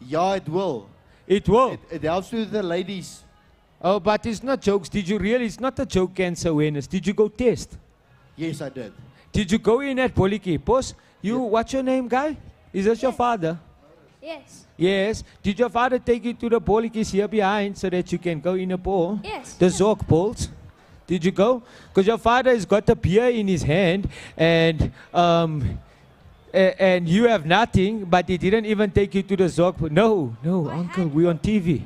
Yeah, it will. It will? It helps with the ladies. Oh, but it's not jokes. Did you really? It's not a joke, cancer awareness. Did you go test? Yes, I did. Did you go in at Poliki? Boss, what's your name, guy? Is that your father? Yes. Yes. Did your father take you to the Polikis here behind so that you can go in a pool? Yes. The Zork poles? Did you go? Because your father has got a beer in his hand and you have nothing, but he didn't even take you to the Zork. No, uncle, we're on TV.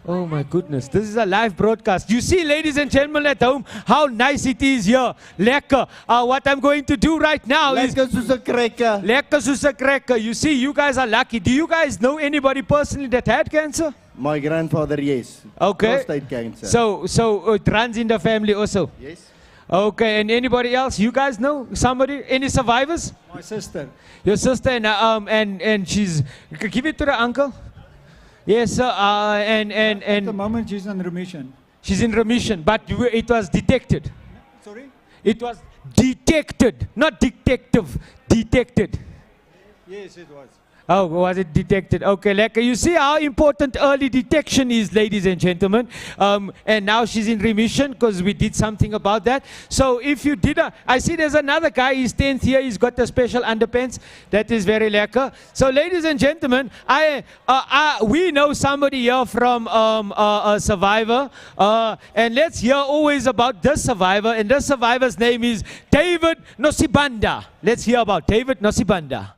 Oh my goodness, this is a live broadcast. You see, ladies and gentlemen at home, how nice it is here. Lekker. What I'm going to do right now is... Lekker soos 'n cracker. Lekker soos 'n cracker. You see, you guys are lucky. Do you guys know anybody personally that had cancer? My grandfather, yes. Okay. Prostate cancer. So it runs in the family also? Yes. Okay, and anybody else? You guys know somebody? Any survivors? My sister. Your sister, and she's... Give it to the uncle. Yes, sir. At the moment, she's in remission. She's in remission, but it was detected. Sorry? It was detected, not detective. Detected. Yes, it was. Oh, was it detected? Okay, like you see how important early detection is, ladies and gentlemen. And now she's in remission because we did something about that. So if you did, I see there's another guy, he's 10th here, he's got the special underpants. That is very lekker. So ladies and gentlemen, we know somebody here from a survivor. And let's hear always about this survivor. And this survivor's name is David Nosibanda. Let's hear about David Nosibanda.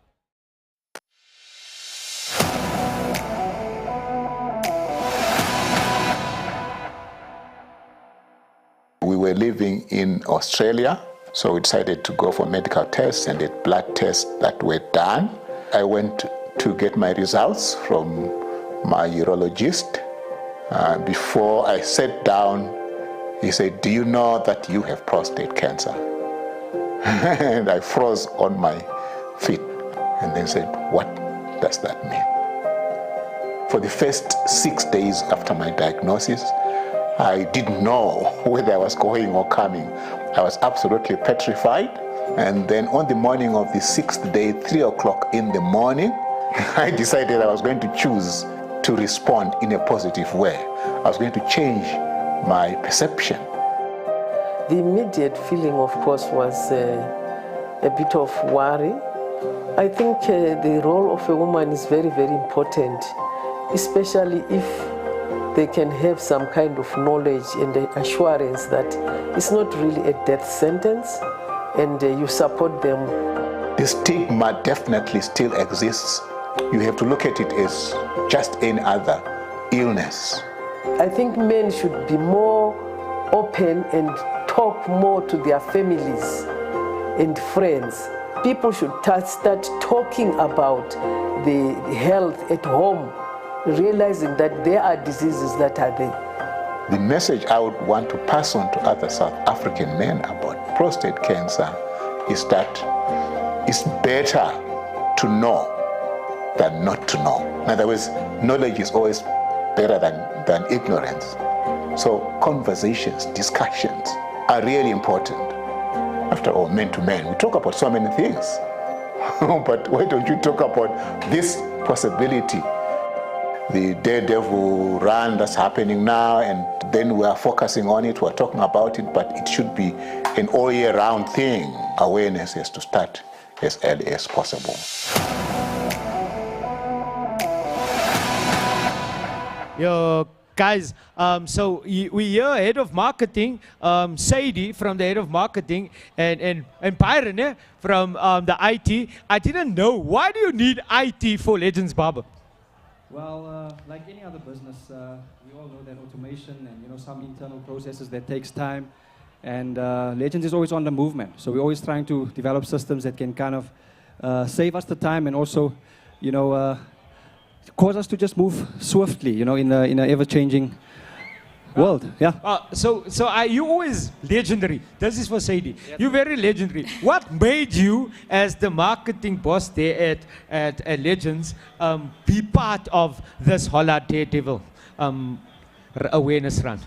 We were living in Australia, so we decided to go for medical tests and did blood tests that were done. I went to get my results from my urologist. Before I sat down, he said, "Do you know that you have prostate cancer?" And I froze on my feet and then said, "What does that mean?" For the first 6 days after my diagnosis, I didn't know whether I was going or coming. I was absolutely petrified. And then on the morning of the 6th day, 3 o'clock in the morning, I decided I was going to choose to respond in a positive way. I was going to change my perception. The immediate feeling, of course, was a bit of worry. I think the role of a woman is very, very important, especially if they can have some kind of knowledge and assurance that it's not really a death sentence, and you support them. The stigma definitely still exists. You have to look at it as just any other illness. I think men should be more open and talk more to their families and friends. People should start talking about the health at home, realizing that there are diseases that are there. The message I would want to pass on to other South African men about prostate cancer is that it's better to know than not to know. In other words, knowledge is always better than ignorance. So conversations, discussions are really important. After all, men to men, we talk about so many things. But why don't you talk about this possibility? The Daredevil Run that's happening now, and then we are focusing on it, we're talking about it, but it should be an all year round thing. Awareness has to start as early as possible. Yo, guys, so we hear head of marketing, Sadie from the head of marketing, and Byron from the IT. I didn't know, why do you need IT for Legends Barber? Well, like any other business, we all know that automation and some internal processes that takes time, and Legends is always on the movement. So we're always trying to develop systems that can kind of save us the time and also, cause us to just move swiftly, in an ever-changing world. Yeah. So are you always legendary? This is for Sadie. Yep. You're very legendary. What made you, as the marketing boss there at Legends, be part of this Hollard Daredevil awareness run?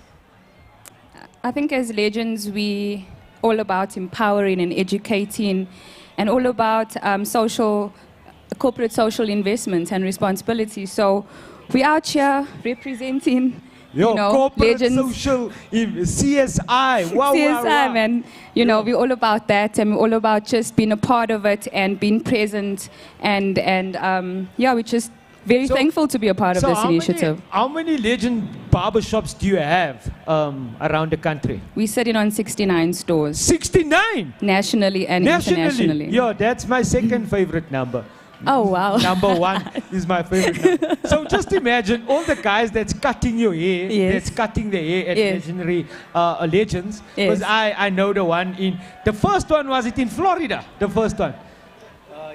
I think as Legends, we all about empowering and educating, and all about corporate social investment and responsibility. So we're out here representing corporate Legends. social CSI. Wow, CSI, wow. man. We're all about that, and we're all about just being a part of it and being present. And we're just very thankful to be a part of this initiative. How many Legend barbershops do you have around the country? We're sitting on 69 stores. 69? Nationally and internationally. Yeah, that's my second favorite number. Oh, wow. Number one is my favorite number. So just imagine all the guys that's cutting your hair, that's cutting the hair at legendary Legends. Because I know the one the first one, was it in Florida? The first one?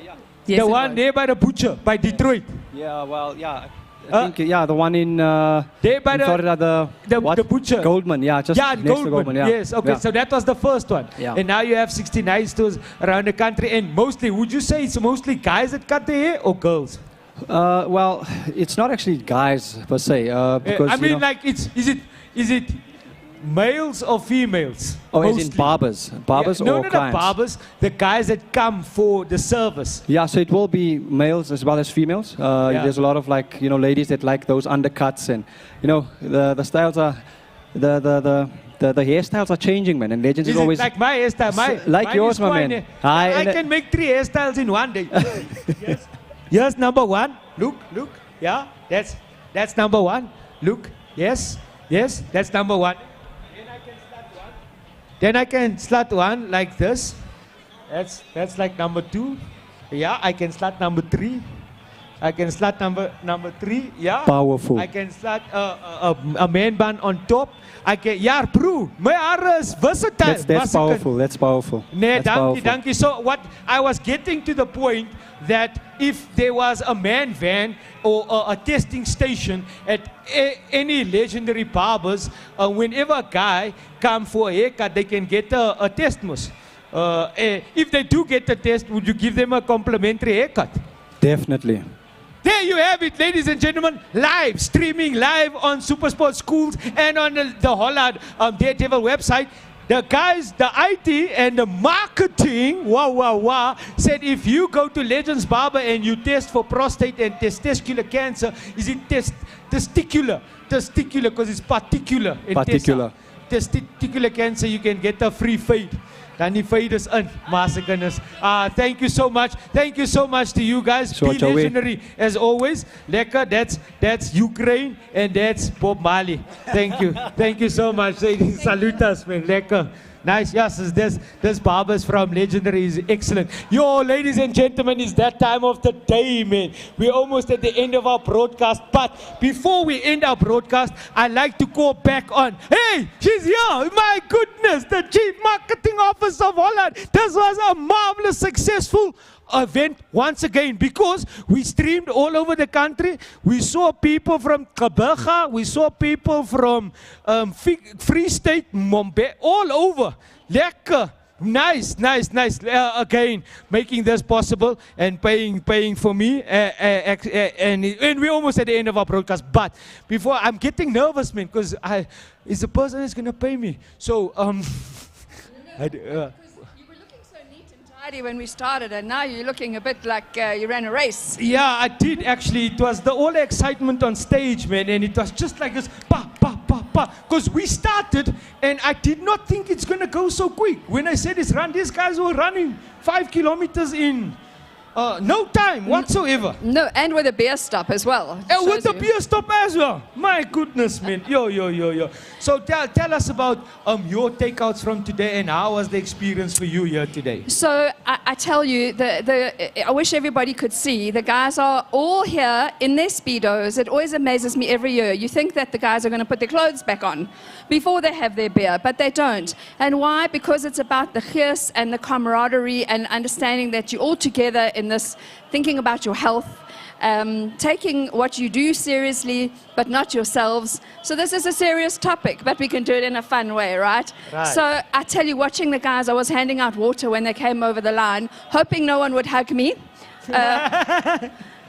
Yeah. Yes, the one there by the butcher, by Detroit. Yeah, well, yeah. I think, the one in Florida, the butcher. Goldman, just next to Goldman, yeah. Yes, okay, so that was the first one. Yeah. And now you have 69 stores around the country, and mostly, would you say it's mostly guys that cut their hair or girls? Well, it's not actually guys per se. Because, I mean, like, is it males or females? Oh, as in Mostly. barbers? Barbers No, or no, clients? barbers. The guys that come for the service. Yeah, so it will be males as well as females. There's a lot of ladies that like those undercuts, and the styles are the hairstyles are changing, man. And Legends is Is always it like my hairstyle? like mine yours, is my quite man. I can make 3 hairstyles in one day. Yes. Yes, number 1. Look. Yeah, that's number 1. Look. Yes, that's number 1. Then I can slut one like this. That's like number 2. Yeah, I can slut number 3. I can slut number 3. Yeah. Powerful. I can slut a man bun on top. I can, yeah, bro. My hair is versatile. That's powerful. That's powerful. Nee, That's powerful. dankie. So what I was getting to the point that if there was a man van or a testing station at any legendary barbers, whenever a guy come for a haircut, they can get a test mus. If they do get a test, would you give them a complimentary haircut? Definitely. There you have it, ladies and gentlemen, live, streaming live on Supersport Schools and on the Hollard Daredevil website. The guys, the IT and the marketing, said if you go to Legends Barber and you test for prostate and testicular cancer, is it testicular, because it's particular. Testicular cancer, you can get a free fade. Dan die fade is in, maar se kinders. Thank you so much. Thank you so much to you guys. Be legendary as always. Lekker, that's Ukraine and that's Bob Marley. Thank you. Thank you so much. Salute us, man. Lekker. Nice. Yes, this barbers from Legendary is excellent. Yo, ladies and gentlemen, it's that time of the day, man. We're almost at the end of our broadcast. But before we end our broadcast, I'd like to call back on. Hey, she's here. My goodness, the Chief Marketing Officer of Hollard. This was a marvelous, successful event once again, because we streamed all over the country. We saw people from Kaburga, we saw people from Free State, Mumbai, all over. Lekker. Nice. Again, making this possible and paying for me. And we're almost at the end of our broadcast. But before, I'm getting nervous, man, because is the person that's going to pay me. So, when we started, and now you're looking a bit like you ran a race. Yeah, I did actually. It was all the excitement on stage, man, and it was just like this, because we started, and I did not think it's gonna go so quick. When I said it's run, these guys were running 5 kilometers in no time whatsoever. No, and with a beer stop as well. And with the beer stop as well. My goodness, man. Yo. So tell us about your takeouts from today and how was the experience for you here today? So I tell you, I wish everybody could see. The guys are all here in their Speedos. It always amazes me every year. You think that the guys are going to put their clothes back on before they have their beer, but they don't. And why? Because it's about the gees and the camaraderie and understanding that you're all together in this, thinking about your health, taking what you do seriously, but not yourselves. So this is a serious topic, but we can do it in a fun way, right? So I tell you, watching the guys, I was handing out water when they came over the line, hoping no one would hug me.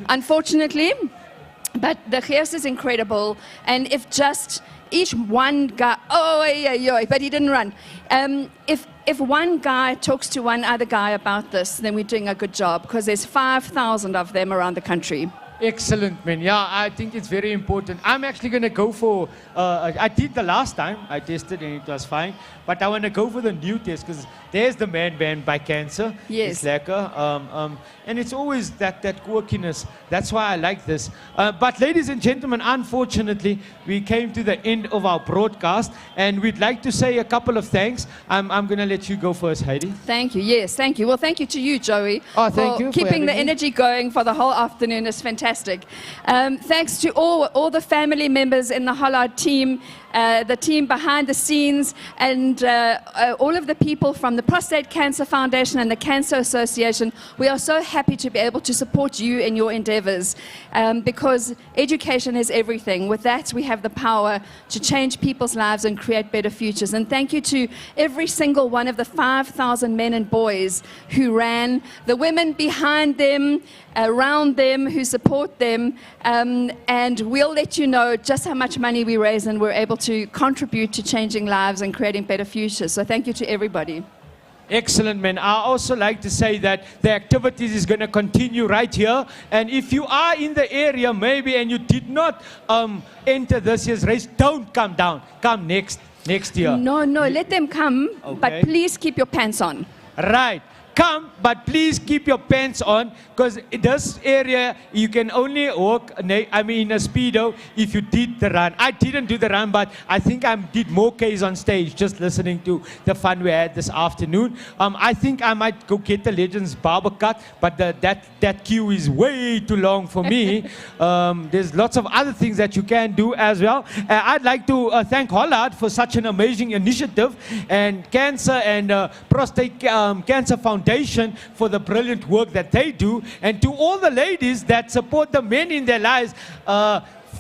Unfortunately, but the gees is incredible. And if just each one guy, but he didn't run. If one guy talks to one other guy about this, then we're doing a good job, because there's 5,000 of them around the country. Excellent, man. Yeah, I think it's very important. I'm actually going to go for, I did the last time, I tested and it was fine, but I want to go for the new test, because there's the man band by cancer. Yes. It's lekker. And it's always that quirkiness. That's why I like this. But ladies and gentlemen, unfortunately, we came to the end of our broadcast, and we'd like to say a couple of thanks. I'm going to let you go first, Heidi. Thank you. Yes, thank you. Well, thank you to you, Joey, thank you for keeping the having me. energy going for the whole afternoon. It's fantastic. Thanks to all the family members in the Hollard team, the team behind the scenes, and all of the people from the Prostate Cancer Foundation and the Cancer Association. We are so happy to be able to support you in your endeavors, because education is everything. With that, we have the power to change people's lives and create better futures. And thank you to every single one of the 5,000 men and boys who ran, the women behind them, around them, who support them, and we'll let you know just how much money we raise and we're able to contribute to changing lives and creating better futures. So thank you to everybody. Excellent, man. I also like to say that the activities is going to continue right here. And if you are in the area maybe and you did not enter this year's race, don't come down. Come next year. No, let them come, but Okay. please keep your pants on. Right. Come, but please keep your pants on, because in this area you can only walk, in a Speedo if you did the run. I didn't do the run, but I think I did more Ks on stage just listening to the fun we had this afternoon. I think I might go get the Legends barber cut, but that queue is way too long for me. There's lots of other things that you can do as well. I'd like to thank Hollard for such an amazing initiative, and Cancer and Prostate Cancer Foundation for the brilliant work that they do, and to all the ladies that support the men in their lives.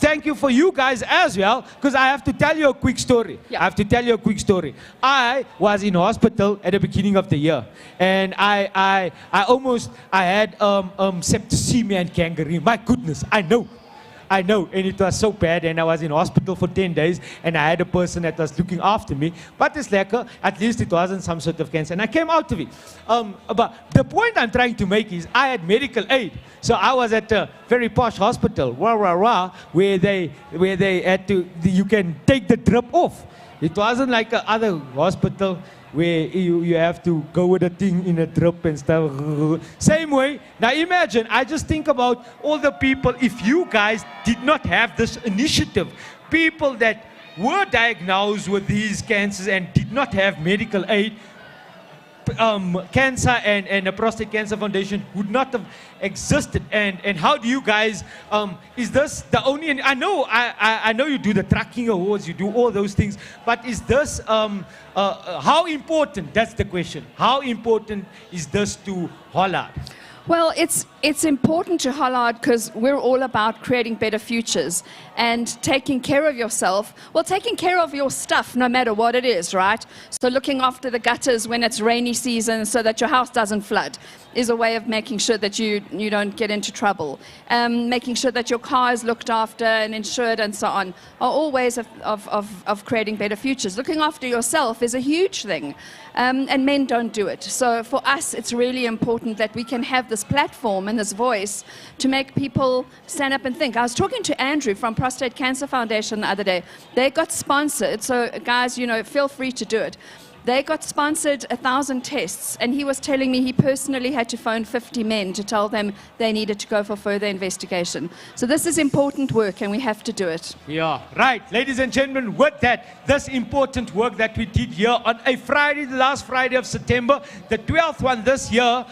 Thank you for you guys as well, because I have to tell you a quick story. I was in hospital at the beginning of the year, and I had septicemia and gangrene. My goodness, I know, and it was so bad, and I was in hospital for 10 days, and I had a person that was looking after me, but it's lekker, at least it wasn't some sort of cancer, and I came out of it. But the point I'm trying to make is I had medical aid, so I was at a very posh hospital, where they had to, you can take the drip off. It wasn't like other hospital where you have to go with a thing in a drip and stuff. Same way. Now imagine, I just think about all the people, if you guys did not have this initiative, people that were diagnosed with these cancers and did not have medical aid, Cancer and the Prostate Cancer Foundation would not have existed. And how do you guys, is this the only, I know you do the tracking awards, you do all those things, but is this, how important, that's the question, how important is this to Hollard? Well, it's important to Hollard because we're all about creating better futures and taking care of yourself. Well, taking care of your stuff, no matter what it is, right? So looking after the gutters when it's rainy season so that your house doesn't flood is a way of making sure that you don't get into trouble. Making sure that your car is looked after and insured and so on are all ways of creating better futures. Looking after yourself is a huge thing. And men don't do it. So for us, it's really important that we can have this platform and this voice to make people stand up and think. I was talking to Andrew from Prostate Cancer Foundation the other day. They got sponsored, so guys, feel free to do it. They got sponsored 1,000 tests, and he was telling me he personally had to phone 50 men to tell them they needed to go for further investigation. So this is important work, and we have to do it. Yeah, right. Ladies and gentlemen, with that, this important work that we did here on a Friday, the last Friday of September, the 12th one this year,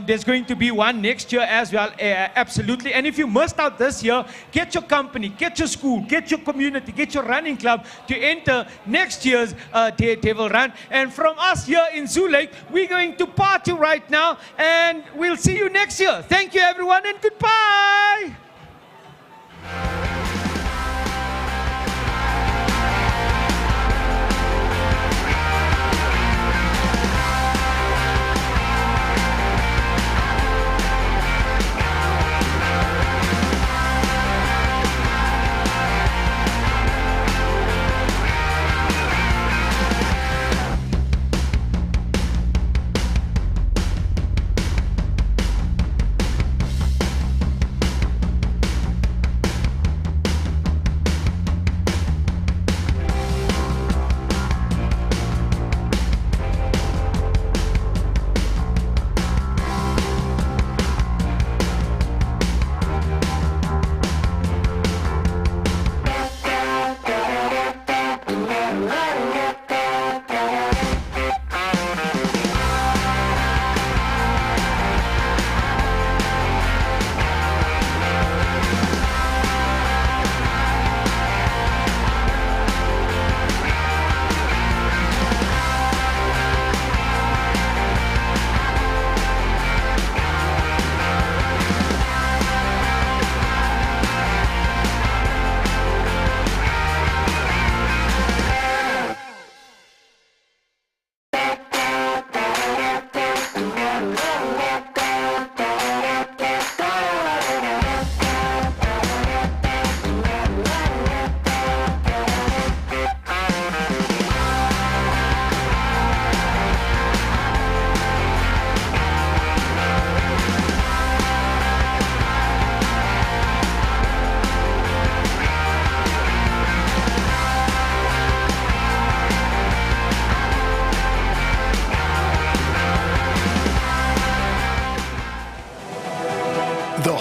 there's going to be one next year as well, absolutely. And if you missed out this year, get your company, get your school, get your community, get your running club to enter next year's Daredevil Run. And from us here in Zoo Lake, we're going to party right now, and we'll see you next year. Thank you, everyone, and goodbye.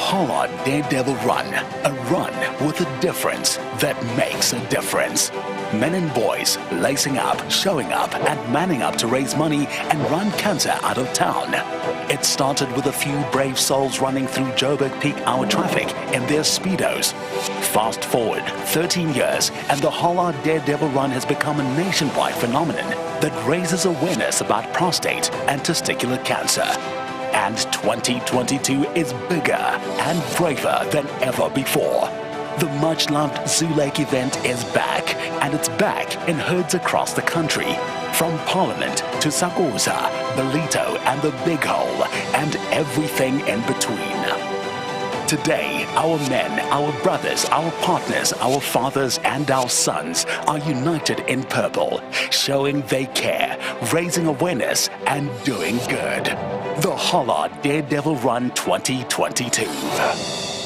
Hollard Daredevil Run, a run with a difference that makes a difference. Men and boys lacing up, showing up and manning up to raise money and run cancer out of town. It started with a few brave souls running through Joburg peak hour traffic in their Speedos. Fast forward 13 years and the Hollard Daredevil Run has become a nationwide phenomenon that raises awareness about prostate and testicular cancer. And 2022 is bigger and braver than ever before. The much-loved Zoo Lake event is back, and it's back in herds across the country. From Parliament to Sakosa, Belito and the Big Hole, and everything in between. Today, our men, our brothers, our partners, our fathers and our sons are united in purple, showing they care, raising awareness and doing good. The Hollard Daredevil Run 2022.